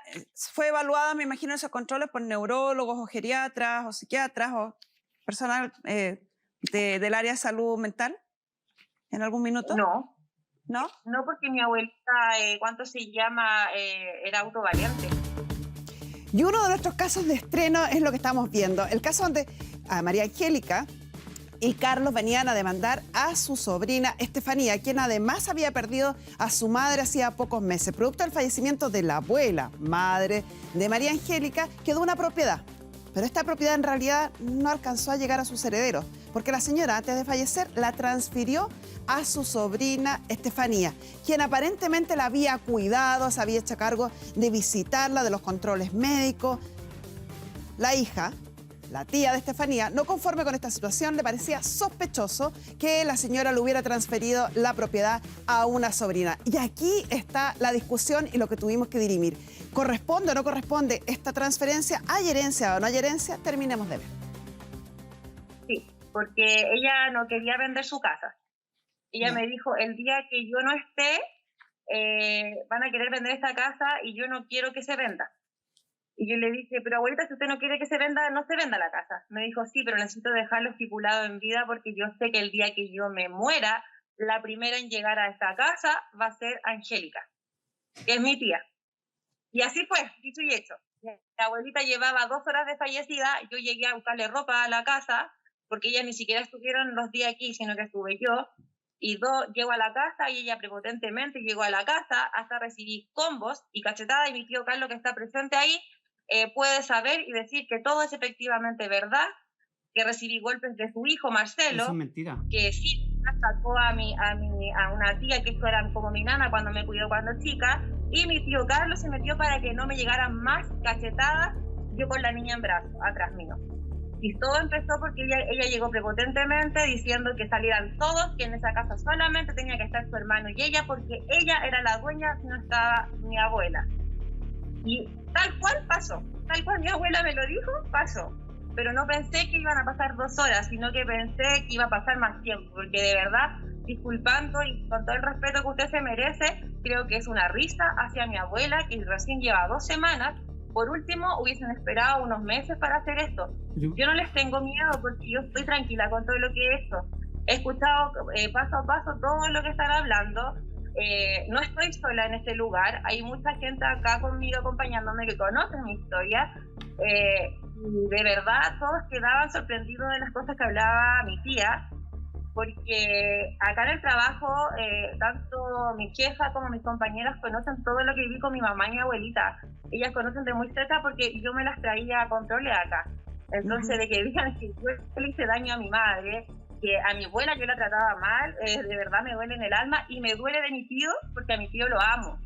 fue evaluada, me imagino, esos controles por neurólogos o geriatras o psiquiatras o personal del área de salud mental en algún minuto. No, porque mi abuelita, ¿cuánto se llama? Era autovaliente. Y uno de nuestros casos de estreno es lo que estamos viendo, el caso donde a María Angélica y Carlos venían a demandar a su sobrina Estefanía, quien además había perdido a su madre hacía pocos meses. Producto del fallecimiento de la abuela, madre de María Angélica, quedó una propiedad. Pero esta propiedad en realidad no alcanzó a llegar a sus herederos, porque la señora, antes de fallecer, la transfirió a su sobrina Estefanía, quien aparentemente la había cuidado, se había hecho cargo de visitarla, de los controles médicos. La hija, la tía de Estefanía, no conforme con esta situación, le parecía sospechoso que la señora le hubiera transferido la propiedad a una sobrina. Y aquí está la discusión y lo que tuvimos que dirimir. ¿Corresponde o no corresponde esta transferencia? ¿Hay herencia o no hay herencia? Terminemos de ver. Sí, porque ella no quería vender su casa. Ella me dijo, el día que yo no esté, van a querer vender esta casa y yo no quiero que se venda. Y yo le dije, pero abuelita, si usted no quiere que se venda, no se venda la casa. Me dijo, sí, pero necesito dejarlo estipulado en vida porque yo sé que el día que yo me muera, la primera en llegar a esta casa va a ser Angélica, que es mi tía. Y así fue, dicho y hecho. La abuelita llevaba 2 horas de fallecida, yo llegué a buscarle ropa a la casa, porque ellas ni siquiera estuvieron los días aquí, sino que estuve yo. Y llego a la casa y ella prepotentemente llegó a la casa, hasta recibí combos y cachetadas, y mi tío Carlos, que está presente ahí, puede saber y decir que todo es efectivamente verdad, que recibí golpes de su hijo Marcelo. Eso es mentira. Que sí sacó a una tía que esto era como mi nana cuando me cuidó cuando chica, y mi tío Carlos se metió para que no me llegaran más cachetadas, yo con la niña en brazos atrás mío. Y todo empezó porque ella llegó prepotentemente diciendo que salieran todos, que en esa casa solamente tenía que estar su hermano y ella, porque ella era la dueña si no estaba mi abuela. Y tal cual pasó, tal cual mi abuela me lo dijo, pasó. Pero no pensé que iban a pasar 2 horas, sino que pensé que iba a pasar más tiempo, porque de verdad, disculpando y con todo el respeto que usted se merece, creo que es una risa hacia mi abuela, que recién lleva 2 semanas. Por último, hubiesen esperado unos meses para hacer esto. Yo no les tengo miedo porque yo estoy tranquila con todo lo que he hecho. He escuchado paso a paso todo lo que están hablando. No estoy sola en este lugar. Hay mucha gente acá conmigo acompañándome que conoce mi historia. De verdad, todos quedaban sorprendidos de las cosas que hablaba mi tía, porque acá en el trabajo, tanto mi jefa como mis compañeras conocen todo lo que viví con mi mamá y mi abuelita. Ellas conocen de muy cerca porque yo me las traía a controles acá. Entonces, de que digan que yo le hice daño a mi madre, que a mi abuela yo la trataba mal, de verdad me duele en el alma, y me duele de mi tío, porque a mi tío lo amo,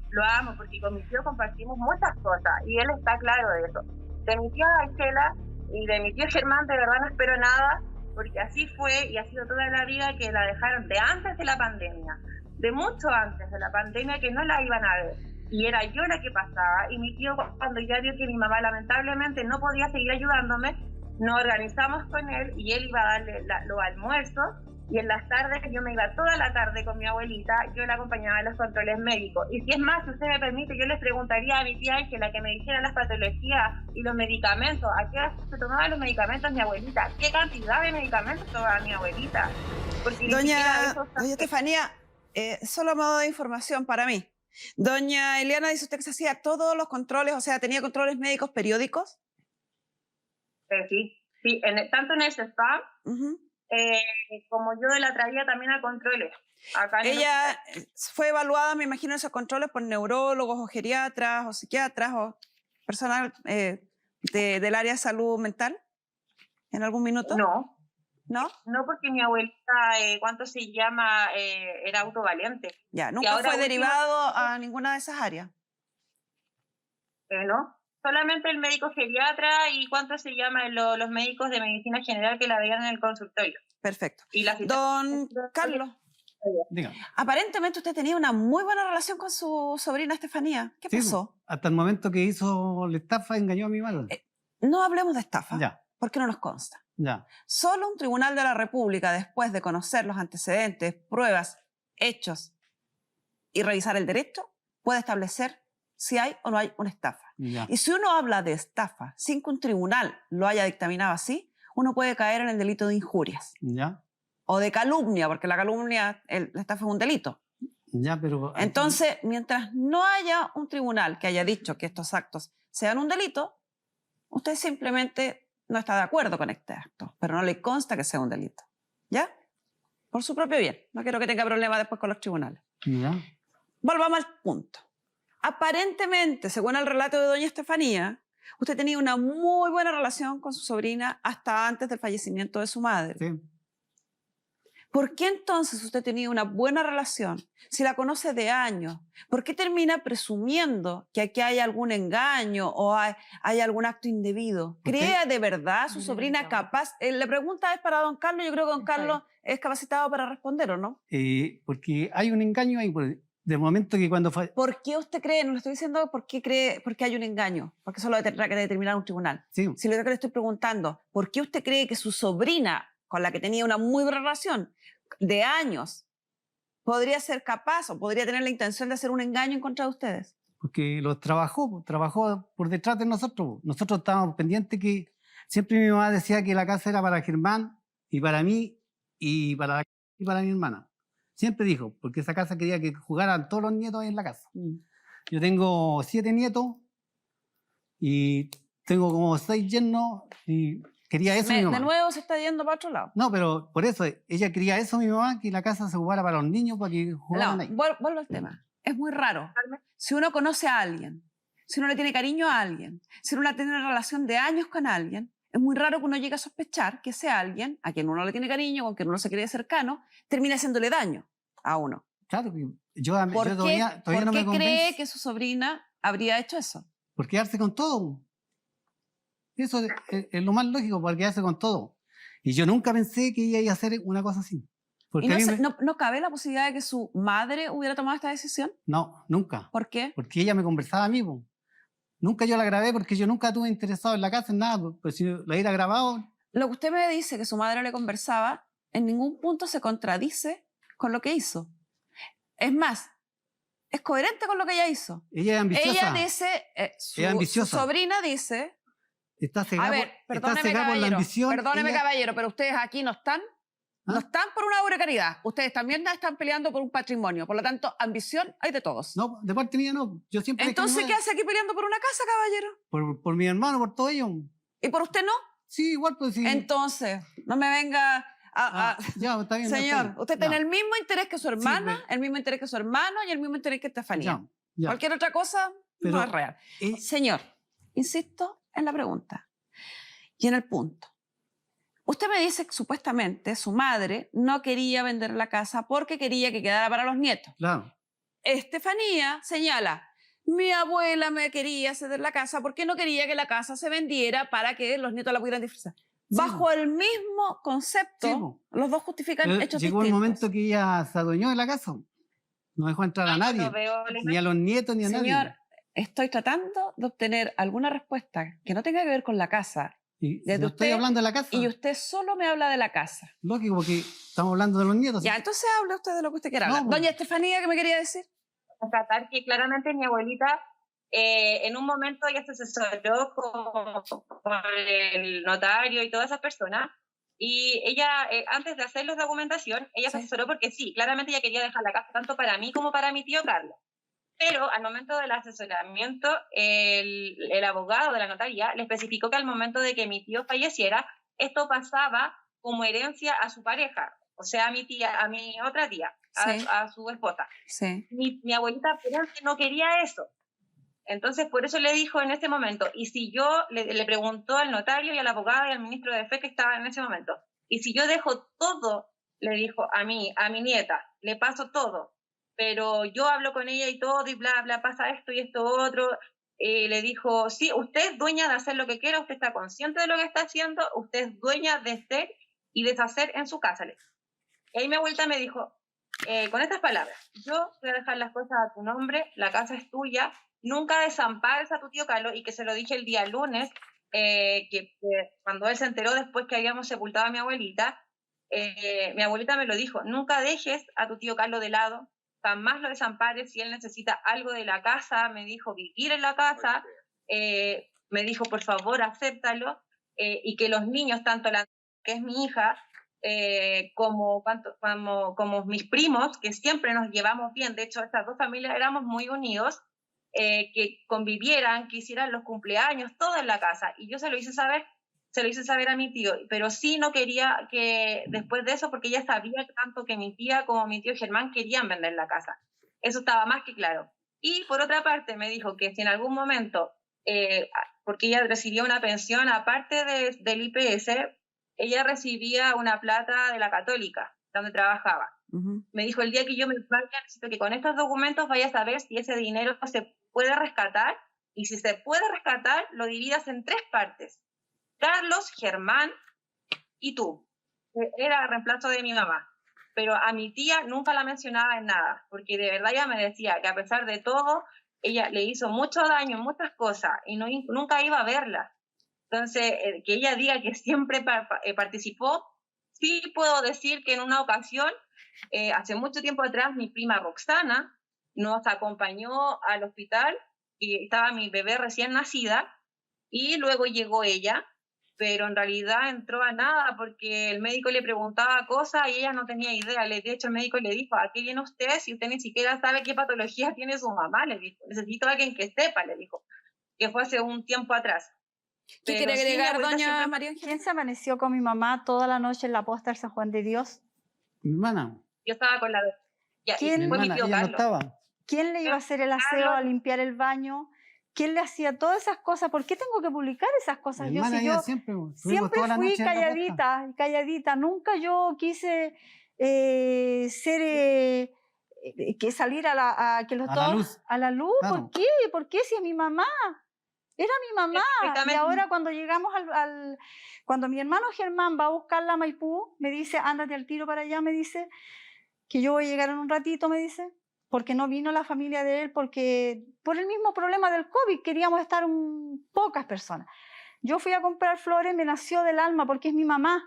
porque con mi tío compartimos muchas cosas, y él está claro de eso. De mi tía Ángela y de mi tío Germán, de verdad no espero nada, porque así fue y ha sido toda la vida que la dejaron de antes de la pandemia, de mucho antes de la pandemia que no la iban a ver. Y era yo la que pasaba. Y mi tío, cuando ya vio que mi mamá lamentablemente no podía seguir ayudándome, nos organizamos con él y él iba a darle los almuerzos. Y en las tardes, yo me iba toda la tarde con mi abuelita, yo la acompañaba en los controles médicos. Y si es más, si usted me permite, yo les preguntaría a mi tía Ángela que me dijera las patologías y los medicamentos. ¿A qué hora se tomaban los medicamentos mi abuelita? ¿Qué cantidad de medicamentos tomaba mi abuelita? Porque doña Estefanía, solo a modo de información para mí. Doña Eliana, dice usted que se hacía todos los controles, o sea, ¿tenía controles médicos periódicos? Sí, tanto en el CESFAM, como yo la traía también a controles. Ella fue evaluada, me imagino, esos controles por neurólogos o geriatras o psiquiatras o personal del área de salud mental en algún minuto. No. ¿No? No, porque mi abuelita, ¿cuánto se llama? Era autovaliente. Ya, ¿nunca fue derivado a ninguna de esas áreas? No. Solamente el médico geriatra y cuánto se llama los médicos de medicina general que la veían en el consultorio. Perfecto. Y don Carlos, dígame. Aparentemente usted tenía una muy buena relación con su sobrina Estefanía. ¿Qué pasó? Hasta el momento que hizo la estafa engañó a mi madre. No hablemos de estafa, Ya. porque no nos consta. Ya. Solo un tribunal de la República, después de conocer los antecedentes, pruebas, hechos y revisar el derecho, puede establecer si hay o no hay una estafa. Ya. Y si uno habla de estafa sin que un tribunal lo haya dictaminado así, uno puede caer en el delito de injurias. Ya. O de calumnia, porque la calumnia, la estafa es un delito. Ya, pero... Entonces, mientras no haya un tribunal que haya dicho que estos actos sean un delito, usted simplemente no está de acuerdo con este acto, pero no le consta que sea un delito. ¿Ya? Por su propio bien. No quiero que tenga problemas después con los tribunales. Ya. Volvamos al punto. Aparentemente, según el relato de doña Estefanía, usted tenía una muy buena relación con su sobrina hasta antes del fallecimiento de su madre. Sí. ¿Por qué entonces usted tenía una buena relación si la conoce de años? ¿Por qué termina presumiendo que aquí hay algún engaño o hay algún acto indebido? ¿Cree de verdad su sobrina capaz? La pregunta es para don Carlos. Yo creo que don Carlos es capacitado para responder, ¿o no? Porque hay un engaño ahí. De momento que cuando... ¿Por qué usted cree? No le estoy diciendo por qué cree, porque hay un engaño, porque eso lo tendrá que determinar un tribunal. Sí. Si lo que le estoy preguntando, ¿por qué usted cree que su sobrina, con la que tenía una muy buena relación de años, podría ser capaz o podría tener la intención de hacer un engaño en contra de ustedes? Porque los trabajó por detrás de nosotros. Nosotros estábamos pendientes que siempre mi mamá decía que la casa era para Germán y para mí y para mi hermana. Siempre dijo, porque esa casa quería que jugaran todos los nietos en la casa. Yo tengo 7 nietos y tengo como 6 yernos y quería eso mi mamá. De nuevo se está yendo para otro lado. No, pero por eso, ella quería eso mi mamá, que la casa se jugara para los niños, para que jugaran ahí. Vuelvo al tema. Es muy raro. Si uno conoce a alguien, si uno le tiene cariño a alguien, si uno tiene una relación de años con alguien, es muy raro que uno llegue a sospechar que ese alguien, a quien uno le tiene cariño, con quien uno se cree cercano, termine haciéndole daño a uno. Claro, yo todavía no me convenzo. ¿Por qué cree que su sobrina habría hecho eso? Por quedarse con todo. Eso es lo más lógico, por quedarse con todo. Y yo nunca pensé que ella iba a hacer una cosa así. ¿Y no cabe la posibilidad de que su madre hubiera tomado esta decisión? No, nunca. ¿Por qué? Porque ella me conversaba a mí. Nunca yo la grabé porque yo nunca estuve interesado en la casa, en nada. Pues si la hubiera grabado... Lo que usted me dice que su madre le conversaba, en ningún punto se contradice con lo que hizo. Es más, es coherente con lo que ella hizo. Ella es ambiciosa. Ella dice, su sobrina dice... Está cegada, a ver, perdóneme, caballero, por la ambición. Perdóneme, caballero, pero ustedes aquí no están. No están por una obra de caridad. Ustedes también están peleando por un patrimonio. Por lo tanto, ambición hay de todos. No, de parte mía no. Yo siempre... Entonces, ¿qué hace aquí peleando por una casa, caballero? Por mi hermano, por todo ello. ¿Y por usted no? Sí, igual pues sí. Entonces, no me venga ya, está bien, señor, está usted tiene el mismo interés que su hermana, el mismo interés que su hermano y el mismo interés que Estefanía. Ya. Cualquier otra cosa no es real. Señor, insisto en la pregunta y en el punto. Usted me dice que supuestamente su madre no quería vender la casa porque quería que quedara para los nietos. Claro. Estefanía señala, mi abuela me quería ceder la casa porque no quería que la casa se vendiera para que los nietos la pudieran disfrutar. Sí, bajo el mismo concepto, los dos justifican hechos distintos. Llegó el momento que ella se adueñó de la casa. No dejó entrar a nadie, No veo ni a los nietos, ni a nadie. Señor, estoy tratando de obtener alguna respuesta que no tenga que ver con la casa. Y Desde no estoy usted, hablando de la casa. Y usted solo me habla de la casa. Lógico, porque estamos hablando de los nietos. Ya, entonces hable usted de lo que usted quiera hablar. No, pues. Doña Estefanía, ¿qué me quería decir? Tratar que claramente mi abuelita en un momento ella se asesoró con el notario y todas esas personas, y ella antes de hacer la documentación ella se asesoró porque sí, claramente ella quería dejar la casa tanto para mí como para mi tío Carlos, pero al momento del asesoramiento el abogado de la notaría le especificó que al momento de que mi tío falleciera esto pasaba como herencia a su pareja, o sea a mi tía, a mi otra tía, a su esposa. Sí. Mi abuelita no quería eso. Entonces, por eso le dijo en ese momento, y si yo le preguntó al notario y al abogado y al ministro de Fe que estaba en ese momento, y si yo dejo todo, le dijo a mi nieta, le paso todo, pero yo hablo con ella y todo, y bla, bla, pasa esto y esto otro, le dijo, sí, usted es dueña de hacer lo que quiera, usted está consciente de lo que está haciendo, usted es dueña de ser y deshacer en su casa. Y ahí mi abuelita me dijo, con estas palabras, yo voy a dejar las cosas a tu nombre, la casa es tuya, nunca desampares a tu tío Carlos, y que se lo dije el día lunes, que cuando él se enteró después que habíamos sepultado a mi abuelita me lo dijo, nunca dejes a tu tío Carlos de lado, jamás lo desampares, si él necesita algo de la casa, me dijo vivir en la casa, me dijo por favor acéptalo, y que los niños, tanto la que es mi hija, como mis primos, que siempre nos llevamos bien, de hecho estas dos familias éramos muy unidos, que convivieran, que hicieran los cumpleaños, todo en la casa, y yo se lo hice saber a mi tío, pero sí no quería que después de eso, porque ella sabía tanto que mi tía como mi tío Germán querían vender la casa, eso estaba más que claro. Y por otra parte me dijo que si en algún momento, porque ella recibía una pensión aparte del IPS, ella recibía una plata de la Católica, donde trabajaba. Me dijo, el día que yo me vaya, necesito que con estos documentos vayas a ver si ese dinero se puede rescatar, y si se puede rescatar, lo dividas en 3 partes. Carlos, Germán y tú. Era reemplazo de mi mamá. Pero a mi tía nunca la mencionaba en nada, porque de verdad ella me decía que a pesar de todo, ella le hizo mucho daño en muchas cosas y nunca iba a verla. Entonces, que ella diga que siempre participó, sí puedo decir que en una ocasión, hace mucho tiempo atrás, mi prima Roxana nos acompañó al hospital y estaba mi bebé recién nacida, y luego llegó ella, pero en realidad entró a nada porque el médico le preguntaba cosas y ella no tenía idea. De hecho, el médico le dijo, ¿a qué viene usted si usted ni siquiera sabe qué patología tiene su mamá? Le dijo, necesito a alguien que sepa, le dijo, que fue hace un tiempo atrás. ¿Qué quiere agregar, doña María Ángela? ¿Quién se amaneció con mi mamá toda la noche en la posta del San Juan de Dios? Mi hermana. Yo estaba con la... ¿Quién? Mi hermana, ella no estaba. ¿Quién le iba a hacer el aseo, a limpiar el baño? ¿Quién le hacía todas esas cosas? ¿Por qué tengo que publicar esas cosas? Mi hermana, yo siempre fui calladita. Nunca yo quise ser... que salir a la luz. Claro. ¿Por qué? ¿Por qué si es mi mamá? Era mi mamá. Y ahora cuando llegamos cuando mi hermano Germán va a buscarla a Maipú, me dice, ándate al tiro para allá, me dice, que yo voy a llegar en un ratito, me dice, porque no vino la familia de él, porque por el mismo problema del COVID queríamos estar pocas personas. Yo fui a comprar flores, me nació del alma, porque es mi mamá,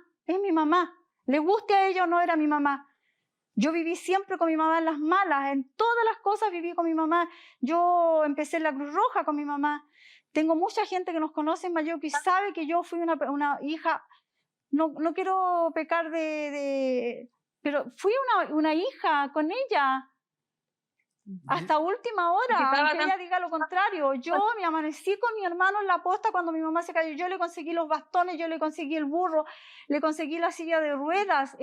le guste a ella o no, era mi mamá. Yo viví siempre con mi mamá en las malas, en todas las cosas viví con mi mamá. Yo empecé en la Cruz Roja con mi mamá. Tengo mucha gente que nos conoce en Mayoco y sabe que yo fui una hija, no quiero pecar pero fui una hija con ella. Hasta última hora, aunque ella diga lo contrario. Yo me amanecí con mi hermano en la posta cuando mi mamá se cayó. Yo le conseguí los bastones, yo le conseguí el burro, le conseguí la silla de ruedas.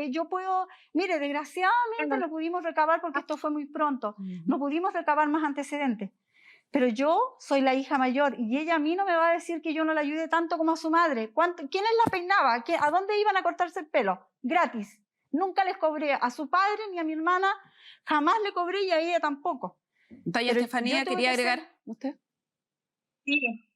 Mire, desgraciadamente no pudimos recabar porque esto fue muy pronto. No pudimos recabar más antecedentes. Pero yo soy la hija mayor y ella a mí no me va a decir que yo no la ayude tanto como a su madre. ¿Quiénes la peinaba? ¿A dónde iban a cortarse el pelo? Gratis. Nunca les cobré a su padre ni a mi hermana, jamás le cobré y a ella tampoco. Doña Estefanía, ¿quería agregar usted? Sí,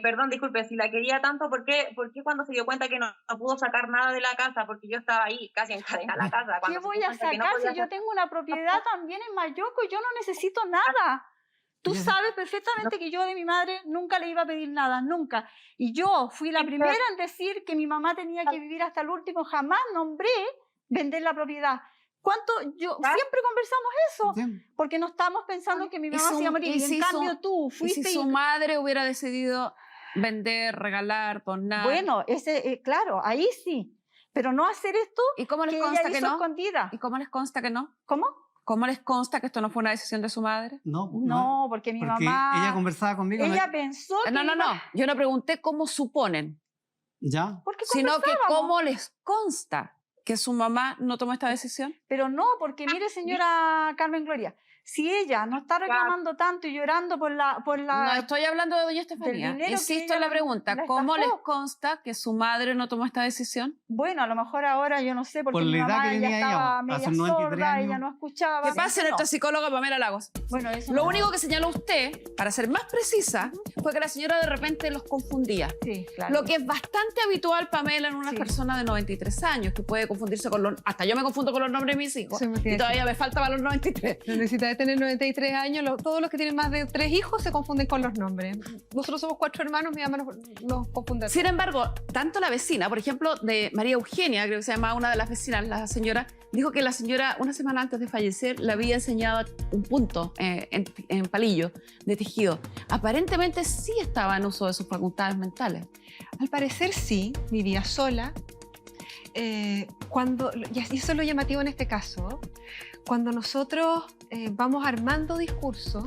perdón, disculpe, si la quería tanto, ¿por qué cuando se dio cuenta que no pudo sacar nada de la casa? Porque yo estaba ahí casi encadenada a la casa. ¿Qué voy a sacar si yo tengo una propiedad también en Mayoco y yo no necesito nada? Tú sabes perfectamente que yo de mi madre nunca le iba a pedir nada, nunca. Y yo fui la primera en decir que mi mamá tenía que vivir hasta el último. Jamás nombré vender la propiedad. Siempre conversamos eso, porque no estamos pensando que mi mamá se iba a morir. Y en cambio tú fuiste... ¿Y si su madre hubiera decidido vender, regalar, donar? Bueno, claro, ahí sí. Pero no hacer esto. ¿Y cómo les consta que no? Escondida. ¿Y cómo les consta que no? ¿Cómo? ¿Cómo les consta que esto no fue una decisión de su madre? No, porque mi mamá... ella conversaba conmigo. Ella pensó que... No. Yo no pregunté cómo suponen. ¿Ya? Sino que cómo les consta que su mamá no tomó esta decisión. Pero no, porque mire, señora Carmen Gloria, si ella no está reclamando tanto y llorando por la... No estoy hablando de doña Estefanía. Insisto en la pregunta, ¿cómo les consta que su madre no tomó esta decisión? Bueno, a lo mejor ahora yo no sé, porque mi mamá ya estaba media sorda, ella no escuchaba. Que pase nuestra psicóloga Pamela Lagos. Bueno, eso Lo único que señaló usted, para ser más precisa, fue que la señora de repente los confundía. Sí, claro. Lo que es bastante habitual, Pamela, en una persona de 93 años, que puede confundirse con los... Hasta yo me confundo con los nombres de mis hijos. Y todavía me falta para los 93. Necesita de tener 93 años. Todos los que tienen más de 3 hijos se confunden con los nombres. Nosotros somos 4 hermanos, mi mamá nos confunde. Sin embargo, tanto la vecina, por ejemplo, de María Eugenia, creo que se llama una de las vecinas, la señora, dijo que la señora, una semana antes de fallecer, le había enseñado un punto en palillo de tejido. Aparentemente sí estaba en uso de sus facultades mentales. Al parecer sí, vivía sola. Y eso es lo llamativo en este caso, cuando nosotros vamos armando discursos,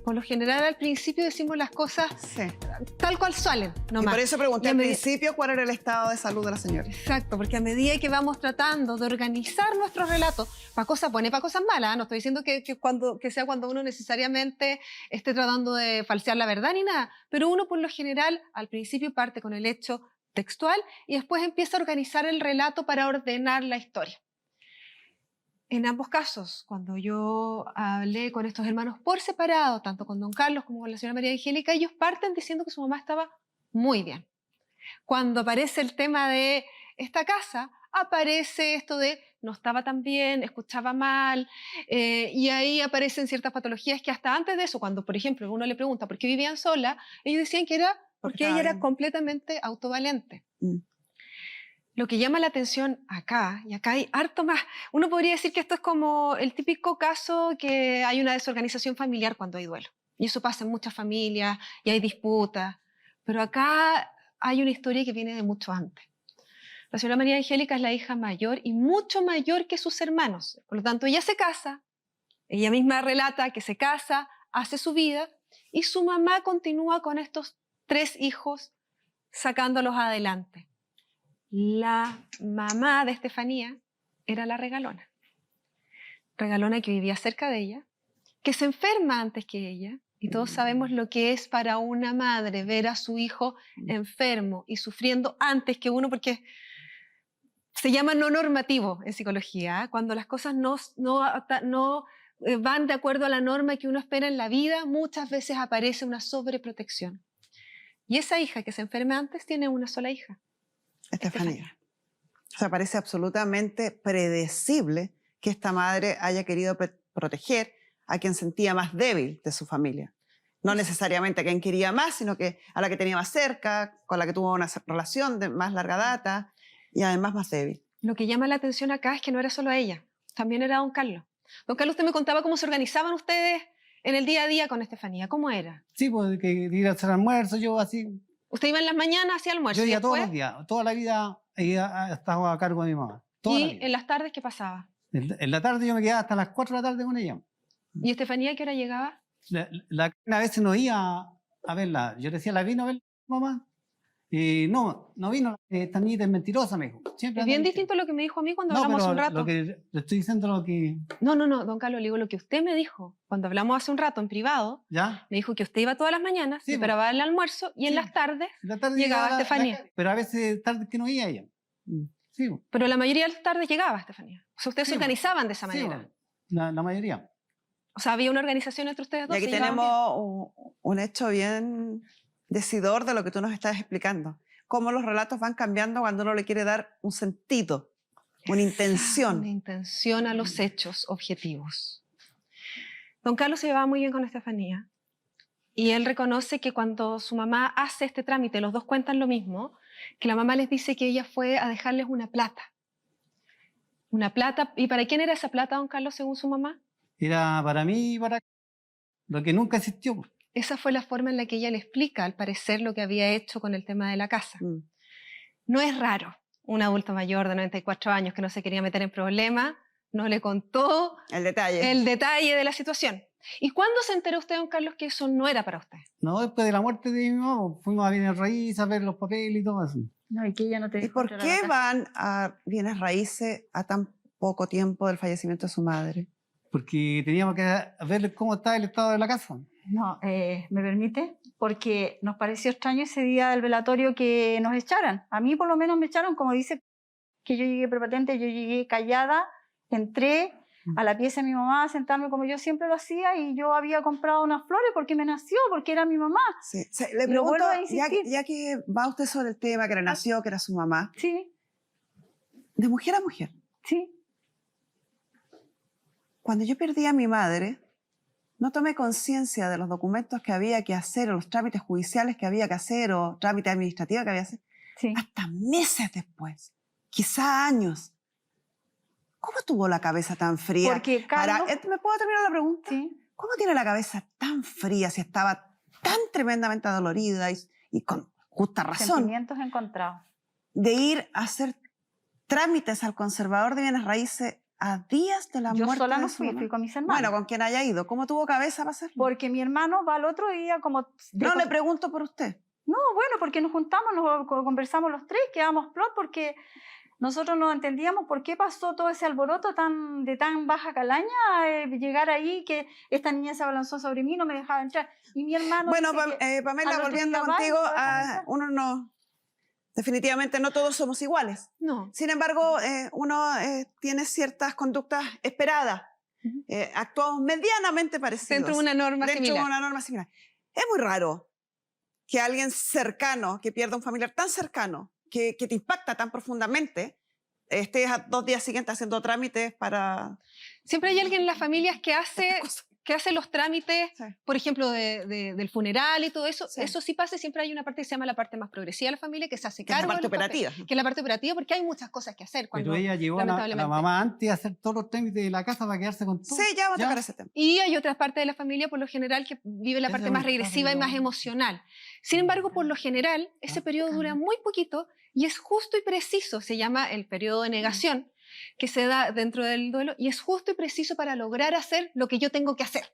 por lo general al principio decimos las cosas tal cual salen. Y por eso pregunté al principio cuál era el estado de salud de la señora. Exacto, porque a medida que vamos tratando de organizar nuestros relatos, para cosas buenas y para cosas malas, no estoy diciendo que sea cuando uno necesariamente esté tratando de falsear la verdad ni nada, pero uno por lo general al principio parte con el hecho textual y después empieza a organizar el relato para ordenar la historia. En ambos casos, cuando yo hablé con estos hermanos por separado, tanto con don Carlos como con la señora María Angélica, ellos parten diciendo que su mamá estaba muy bien. Cuando aparece el tema de esta casa, aparece esto de no estaba tan bien, escuchaba mal, y ahí aparecen ciertas patologías que hasta antes de eso, cuando por ejemplo uno le pregunta por qué vivían sola, ellos decían que era porque ella era completamente autovalente. Lo que llama la atención acá, y acá hay harto más, uno podría decir que esto es como el típico caso que hay una desorganización familiar cuando hay duelo. Y eso pasa en muchas familias, y hay disputas. Pero acá hay una historia que viene de mucho antes. La señora María Angélica es la hija mayor y mucho mayor que sus hermanos. Por lo tanto, ella se casa, ella misma relata que se casa, hace su vida, y su mamá continúa con estos 3 hijos sacándolos adelante. La mamá de Estefanía era la regalona. Regalona que vivía cerca de ella, que se enferma antes que ella, y todos sabemos lo que es para una madre ver a su hijo enfermo y sufriendo antes que uno, porque se llama no normativo en psicología, cuando las cosas no van de acuerdo a la norma que uno espera en la vida, muchas veces aparece una sobreprotección. Y esa hija que se enferma antes tiene una sola hija. Estefanía. O sea, parece absolutamente predecible que esta madre haya querido proteger a quien sentía más débil de su familia. No necesariamente a quien quería más, sino que a la que tenía más cerca, con la que tuvo una relación de más larga data y además más débil. Lo que llama la atención acá es que no era solo ella, también era don Carlos. Don Carlos, usted me contaba cómo se organizaban ustedes en el día a día con Estefanía. ¿Cómo era? Sí, pues que ir a hacer almuerzo, yo así... ¿Usted iba en las mañanas hacia almuerzo? Yo iba todos los días, toda la vida estaba a cargo de mi mamá. ¿Y en las tardes qué pasaba? En la tarde yo me quedaba hasta las 4 de la tarde con ella. ¿Y Estefanía qué hora llegaba? A veces no iba a verla. Yo decía, ¿la vino a ver mamá? Y no vino. Esta niñita es mentirosa, me dijo. Es bien distinto a lo que me dijo a mí cuando hablamos hace un rato. Lo que le estoy diciendo lo que... No, don Carlos, le digo lo que usted me dijo cuando hablamos hace un rato en privado. ¿Ya? Me dijo que usted iba todas las mañanas, preparaba el almuerzo y en las tardes llegaba Estefanía. Pero a veces tardes que no iba ella. Sí. Pero la mayoría de las tardes llegaba Estefanía. O sea, ustedes se organizaban de esa manera. La mayoría. O sea, había una organización entre ustedes dos. Y aquí tenemos un hecho bien decidor de lo que tú nos estás explicando. Cómo los relatos van cambiando cuando uno le quiere dar un sentido, una intención. Una intención a los hechos objetivos. Don Carlos se llevaba muy bien con Estefanía y él reconoce que cuando su mamá hace este trámite, los dos cuentan lo mismo, que la mamá les dice que ella fue a dejarles una plata. Una plata. ¿Y para quién era esa plata, don Carlos, según su mamá? Era para mí y para lo que nunca existió. Esa fue la forma en la que ella le explica, al parecer, lo que había hecho con el tema de la casa. No es raro. Un adulto mayor de 94 años que no se quería meter en problemas, no le contó el detalle de la situación. ¿Y cuándo se enteró usted, don Carlos, que eso no era para usted? No, después de la muerte de mi mamá, fuimos a Bienes Raíces a ver los papeles y todo eso. No, y que ella no te ¿Y por qué van a Bienes Raíces a tan poco tiempo del fallecimiento de su madre? Porque teníamos que ver cómo estaba el estado de la casa. No, ¿me permite? Porque nos pareció extraño ese día del velatorio que nos echaran. A mí por lo menos me echaron, como dice que yo llegué prepotente, yo llegué callada, entré a la pieza de mi mamá a sentarme como yo siempre lo hacía y yo había comprado unas flores porque me nació, porque era mi mamá. Sí. Le pregunto, ya que va usted sobre el tema, que le nació, que era su mamá. Sí. ¿De mujer a mujer? Sí. Cuando yo perdí a mi madre, no tomé conciencia de los documentos que había que hacer, o los trámites judiciales que había que hacer, o trámites administrativos que había que hacer, hasta meses después, quizá años. ¿Cómo tuvo la cabeza tan fría? Porque Carlos... ¿Me puedo terminar la pregunta? Sí. ¿Cómo tiene la cabeza tan fría si estaba tan tremendamente dolorida y con justa razón? Sentimientos encontrados. De ir a hacer trámites al conservador de bienes raíces a días de la muerte de su mamá. Yo sola no fui con mis hermanos. Bueno, con quien haya ido. ¿Cómo tuvo cabeza para hacerlo? Porque mi hermano va al otro día como... No le pregunto por usted. No, bueno, porque nos juntamos, nos conversamos los tres, quedamos plot porque nosotros no entendíamos por qué pasó todo ese alboroto de tan baja calaña, llegar ahí, que esta niña se abalanzó sobre mí, no me dejaba entrar. Y mi hermano... Bueno, Pamela, volviendo contigo, uno no... Definitivamente no todos somos iguales. No. Sin embargo, uno tiene ciertas conductas esperadas. Actuamos medianamente parecidos. Dentro de una norma similar. Es muy raro que alguien cercano, que pierda un familiar tan cercano, que te impacta tan profundamente, estés a 2 días siguientes haciendo trámites para... Siempre hay alguien en las familias que hace los trámites, por ejemplo, del funeral y todo eso. Sí. Eso sí pasa, siempre hay una parte que se llama la parte más progresiva de la familia, que se hace cargo. Que es la parte operativa. Que es la parte operativa, porque hay muchas cosas que hacer. Pero ella llevó a la mamá antes a hacer todos los trámites de la casa para quedarse con todo. Sí, ya va a tocar ese tema. Y hay otras partes de la familia, por lo general, que vive la parte más regresiva y más emocional. Sin embargo, por lo general, ese periodo dura muy poquito y es justo y preciso. Se llama el periodo de negación, que se da dentro del duelo, y es justo y preciso para lograr hacer lo que yo tengo que hacer.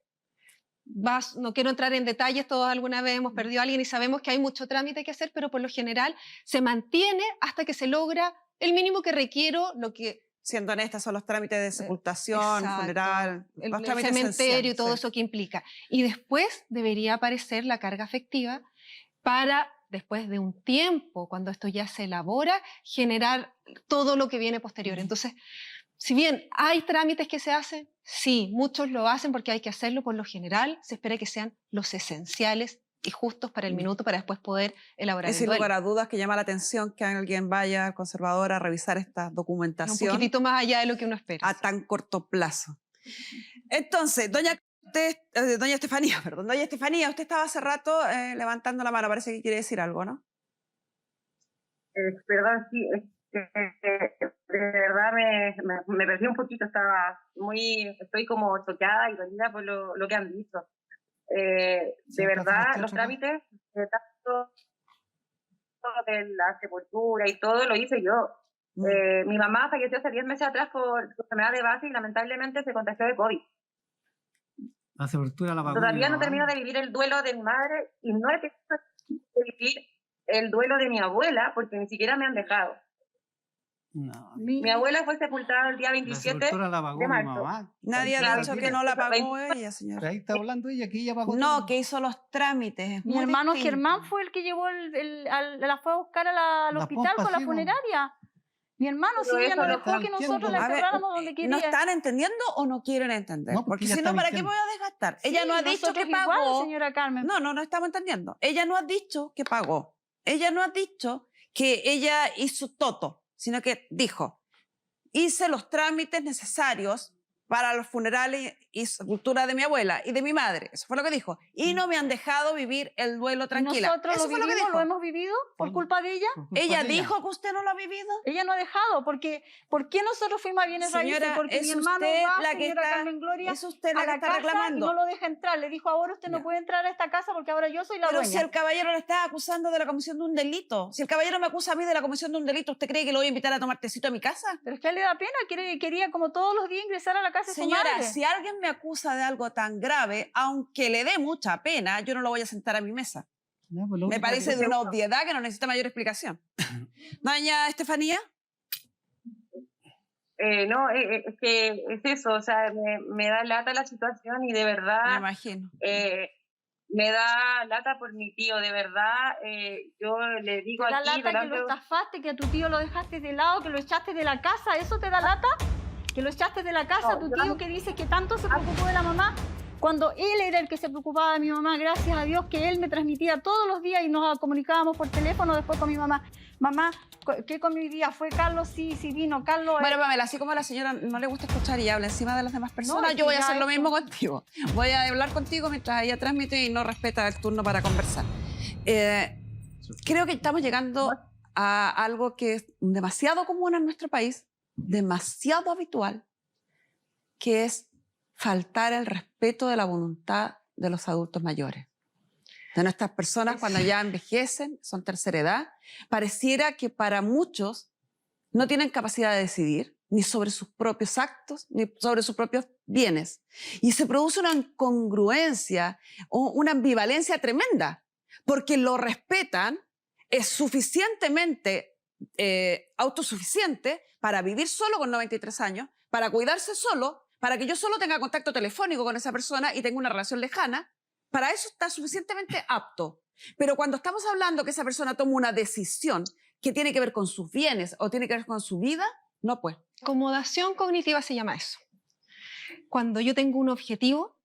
No quiero entrar en detalles, todos alguna vez hemos perdido a alguien y sabemos que hay mucho trámite que hacer, pero por lo general se mantiene hasta que se logra el mínimo que requiero, lo que... Siendo honestas, son los trámites de sepultación, funeral, los trámites cementerio y todo eso que implica. Y después debería aparecer la carga afectiva para, después de un tiempo, cuando esto ya se elabora, generar todo lo que viene posterior. Entonces, si bien hay trámites que se hacen, sí, muchos lo hacen porque hay que hacerlo. Por lo general, se espera que sean los esenciales y justos para el minuto para después poder elaborar el duelo. Sin lugar a dudas que llama la atención que alguien vaya al conservador a revisar esta documentación. Un poquitito más allá de lo que uno espera. A tan corto plazo. Entonces, doña Estefanía, usted estaba hace rato levantando la mano, parece que quiere decir algo, ¿no? Perdón, sí, de verdad me perdí un poquito, estoy como choqueada y dolida por lo que han visto. De verdad, los trámites, tanto de la sepultura y todo, lo hice yo. Mi mamá falleció hace 10 meses atrás por enfermedad de base y lamentablemente se contagió de COVID. La sepultura la pagó. Todavía no termino de vivir el duelo de mi madre y no he tenido de vivir el duelo de mi abuela porque ni siquiera me han dejado. No. Mi abuela fue sepultada el día 27 la pagó de marzo. Mi mamá. Nadie ha dicho que no la pagó ella, señora. Pero ahí está hablando ella, que ella pagó. No, que hizo los trámites. Mi hermano Germán fue el que llevó la fue a buscar al hospital con la funeraria. Mi hermano, si ella no dejó que nosotros la enterráramos donde quería. ¿No están entendiendo o no quieren entender? No, porque si no, ¿para qué me voy a desgastar? Ella no ha dicho que pagó. Igual, señora Carmen. No estamos entendiendo. Ella no ha dicho que pagó. Ella no ha dicho que ella hizo todo, sino que dijo, hice los trámites necesarios para los funerales y sepultura de mi abuela y de mi madre. Eso fue lo que dijo. Y no me han dejado vivir el duelo tranquila. Nosotros Eso fue lo que dijo. lo hemos vivido por culpa de ella. ¿Ella dijo que usted no lo ha vivido? Ella no ha dejado, porque ¿por qué nosotros fuimos a bienes raíces? Porque mi hermano va, señora Carmen Gloria, es usted la a que la está casa reclamando. y no lo deja entrar. Le dijo, ahora usted no puede entrar a esta casa porque ahora yo soy la dueña. Pero si el caballero le está acusando de la comisión de un delito, si el caballero me acusa a mí de la comisión de un delito, ¿usted cree que lo voy a invitar a tomar tecito a mi casa? Pero es que a él le da pena, quería como todos los días ingresar a la casa de su madre. Señora, si alguien me acusa de algo tan grave, aunque le dé mucha pena, yo no lo voy a sentar a mi mesa. No, pues Me parece de una obviedad que no necesita mayor explicación. Doña Estefanía. No, es que es eso, o sea, me da lata la situación y de verdad... Me imagino. Me da lata por mi tío, de verdad, yo le digo ¿Te da aquí... lata que lo estafaste, que a tu tío lo dejaste de lado, que lo echaste de la casa? ¿Eso te da lata? ¿Que lo echaste de la casa, tu tío que dice que tanto se preocupó de la mamá? Cuando él era el que se preocupaba de mi mamá, gracias a Dios que él me transmitía todos los días y nos comunicábamos por teléfono después con mi mamá. Mamá, ¿qué comió hoy día? ¿Fue Carlos? Sí, vino. Carlos... Bueno, Pamela, así como a la señora no le gusta escuchar y habla encima de las demás personas, No, yo voy a ya hacer lo eso. mismo contigo. Voy a hablar contigo mientras ella transmite y no respeta el turno para conversar. Creo que estamos llegando a algo que es demasiado común en nuestro país, demasiado habitual, que es faltar el respeto de la voluntad de los adultos mayores. De nuestras personas cuando ya envejecen, son tercera edad, pareciera que para muchos no tienen capacidad de decidir ni sobre sus propios actos, ni sobre sus propios bienes. Y se produce una incongruencia o una ambivalencia tremenda, porque lo respetan, es suficientemente autosuficiente para vivir solo con 93 años, para cuidarse solo, para que yo solo tenga contacto telefónico con esa persona y tenga una relación lejana. Para eso está suficientemente apto. Pero cuando estamos hablando que esa persona toma una decisión que tiene que ver con sus bienes o tiene que ver con su vida, no pues. Acomodación cognitiva se llama eso. Cuando yo tengo un objetivo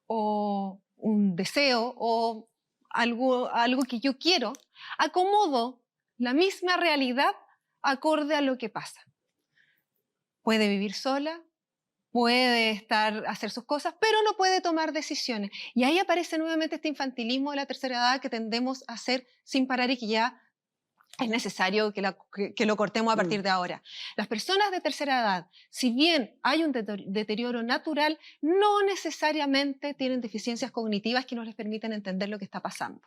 o un deseo o algo que yo quiero, acomodo la misma realidad acorde a lo que pasa. Puede vivir sola, puede hacer sus cosas, pero no puede tomar decisiones. Y ahí aparece nuevamente este infantilismo de la tercera edad que tendemos a hacer sin parar y que ya es necesario que lo cortemos a partir de ahora. Las personas de tercera edad, si bien hay un deterioro natural, no necesariamente tienen deficiencias cognitivas que no les permiten entender lo que está pasando.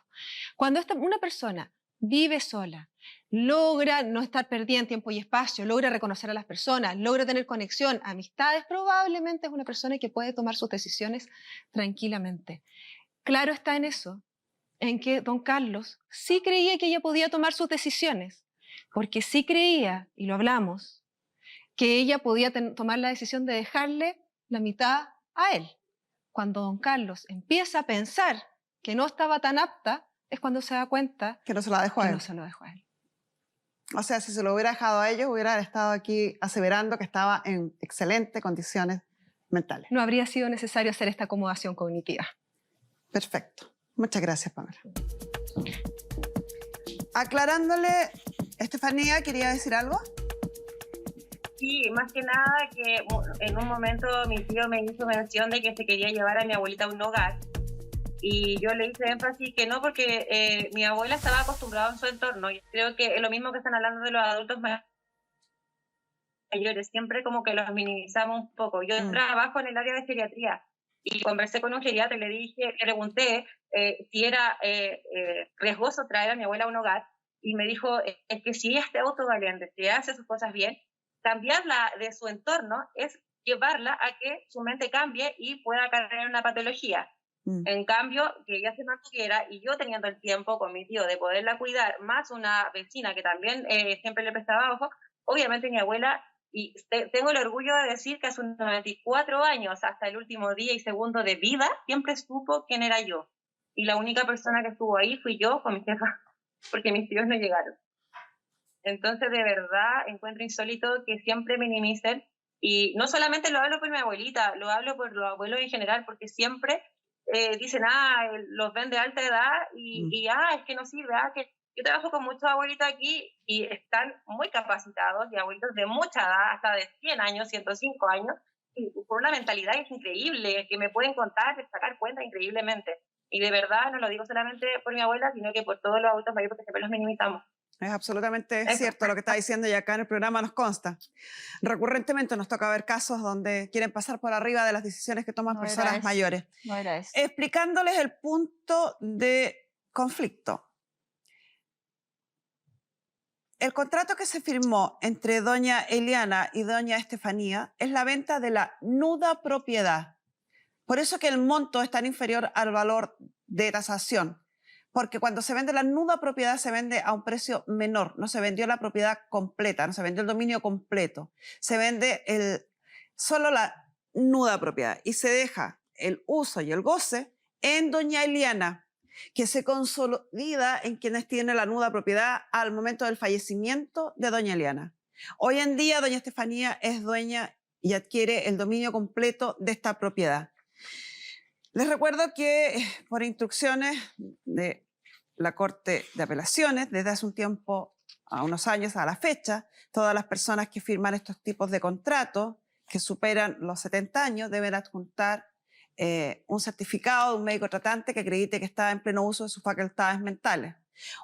Cuando una persona vive sola, logra no estar perdida en tiempo y espacio, logra reconocer a las personas, logra tener conexión, amistades, probablemente es una persona que puede tomar sus decisiones tranquilamente. Claro está en eso, en que don Carlos sí creía que ella podía tomar sus decisiones, porque sí creía, y lo hablamos, que ella podía tomar la decisión de dejarle la mitad a él. Cuando don Carlos empieza a pensar que no estaba tan apta, es cuando se da cuenta que no se la dejó a él. No se lo dejó a él. O sea, si se lo hubiera dejado a ellos, hubiera estado aquí aseverando que estaba en excelentes condiciones mentales. No habría sido necesario hacer esta acomodación cognitiva. Perfecto. Muchas gracias, Pamela. Aclarándole, Estefanía, ¿quería decir algo? Sí, más que nada que en un momento mi tío me hizo mención de que se quería llevar a mi abuelita a un hogar. Y yo le hice énfasis que no, porque mi abuela estaba acostumbrada en su entorno. Y creo que es lo mismo que están hablando de los adultos mayores. Siempre como que los minimizamos un poco. Yo trabajo en el área de geriatría y conversé con un geriatra y le pregunté si era riesgoso traer a mi abuela a un hogar. Y me dijo, es que si ella es autovaliente, si ella hace sus cosas bien, cambiarla de su entorno es llevarla a que su mente cambie y pueda caer en una patología. En cambio, que ella se mantuviera y yo teniendo el tiempo con mi tío de poderla cuidar, más una vecina que también siempre le prestaba ojo, obviamente mi abuela, y tengo el orgullo de decir que a sus 94 años, hasta el último día y segundo de vida, siempre supo quién era yo. Y la única persona que estuvo ahí fui yo con mi jefa, porque mis tíos no llegaron. Entonces, de verdad, encuentro insólito que siempre minimicen, y no solamente lo hablo por mi abuelita, lo hablo por los abuelos en general, porque siempre dicen, los ven de alta edad y es que no sirve, que yo trabajo con muchos abuelitos aquí y están muy capacitados, y abuelitos de mucha edad, hasta de 100 años, 105 años, y con una mentalidad increíble, que me pueden contar, sacar cuenta increíblemente. Y de verdad, no lo digo solamente por mi abuela, sino que por todos los adultos mayores, porque siempre los minimizamos. Es absolutamente cierto lo que está diciendo, y acá en el programa nos consta. Recurrentemente nos toca ver casos donde quieren pasar por arriba de las decisiones que toman personas mayores. No era eso. Explicándoles el punto de conflicto. El contrato que se firmó entre doña Eliana y doña Estefanía es la venta de la nuda propiedad. Por eso que el monto es tan inferior al valor de tasación. Porque cuando se vende la nuda propiedad se vende a un precio menor, no se vendió la propiedad completa, no se vendió el dominio completo, se vende solo la nuda propiedad y se deja el uso y el goce en doña Eliana, que se consolida en quienes tienen la nuda propiedad al momento del fallecimiento de doña Eliana. Hoy en día doña Estefanía es dueña y adquiere el dominio completo de esta propiedad. Les recuerdo que por instrucciones de la Corte de Apelaciones, desde hace un tiempo, a unos años a la fecha, todas las personas que firman estos tipos de contratos, que superan los 70 años, deben adjuntar un certificado de un médico tratante que acredite que está en pleno uso de sus facultades mentales.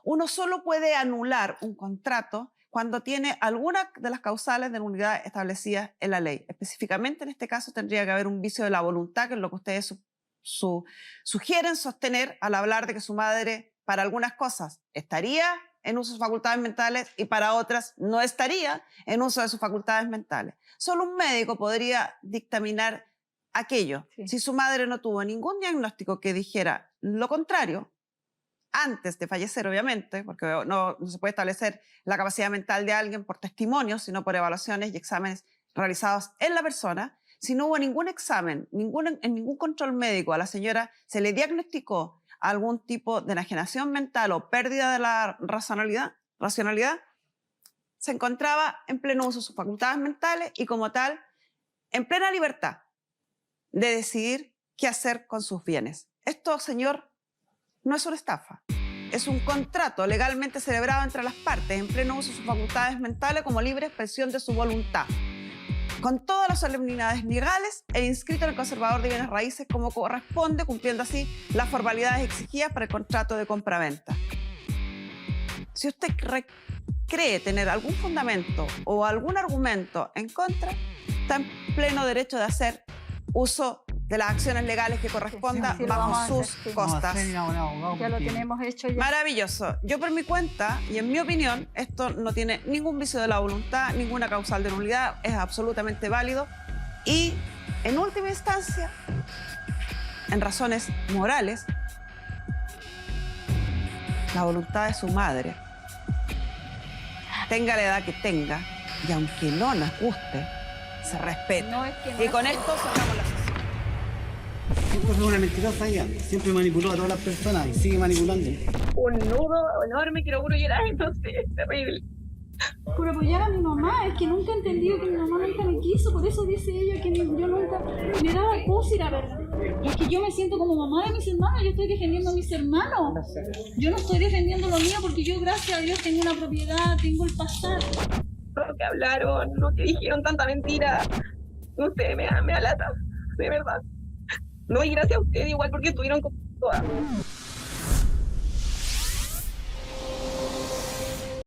Uno solo puede anular un contrato cuando tiene alguna de las causales de nulidad establecidas en la ley. Específicamente, en este caso, tendría que haber un vicio de la voluntad, que es lo que ustedes sugieren sostener al hablar de que su madre, para algunas cosas, estaría en uso de sus facultades mentales y para otras no estaría en uso de sus facultades mentales. Solo un médico podría dictaminar aquello. Sí. Si su madre no tuvo ningún diagnóstico que dijera lo contrario, antes de fallecer, obviamente, porque no se puede establecer la capacidad mental de alguien por testimonios, sino por evaluaciones y exámenes realizados en la persona. Si no hubo ningún examen, en ningún control médico, a la señora se le diagnosticó algún tipo de enajenación mental o pérdida de la racionalidad, se encontraba en pleno uso de sus facultades mentales y como tal, en plena libertad de decidir qué hacer con sus bienes. Esto, señor, no es una estafa. Es un contrato legalmente celebrado entre las partes en pleno uso de sus facultades mentales como libre expresión de su voluntad, con todas las solemnidades legales e inscrito en el conservador de bienes raíces como corresponde, cumpliendo así las formalidades exigidas para el contrato de compraventa. Si usted cree tener algún fundamento o algún argumento en contra, está en pleno derecho de hacer uso de las acciones legales que correspondan bajo sus costas. Ya lo tenemos hecho ya. Maravilloso. Yo por mi cuenta y en mi opinión, esto no tiene ningún vicio de la voluntad, ninguna causal de nulidad, es absolutamente válido y en última instancia, en razones morales, la voluntad de su madre, tenga la edad que tenga y aunque no nos guste, se respeta. No es que no, y con esto cerramos la sesión. Siempre fue una mentirosa ella, siempre manipuló a todas las personas y sigue manipulando. Un nudo enorme que lo juro llorar, no sé, es terrible. Por apoyar a mi mamá, es que nunca he entendido que mi mamá nunca me quiso, por eso dice ella que yo nunca me daba cosa ir a verla. Es que yo me siento como mamá de mis hermanos, yo estoy defendiendo a mis hermanos. Yo no estoy defendiendo lo mío porque yo, gracias a Dios, tengo una propiedad, tengo el pasar. Lo que hablaron, lo que dijeron, tanta mentira. Usted me alata, de verdad. No, y gracias a usted igual porque estuvieron con todas.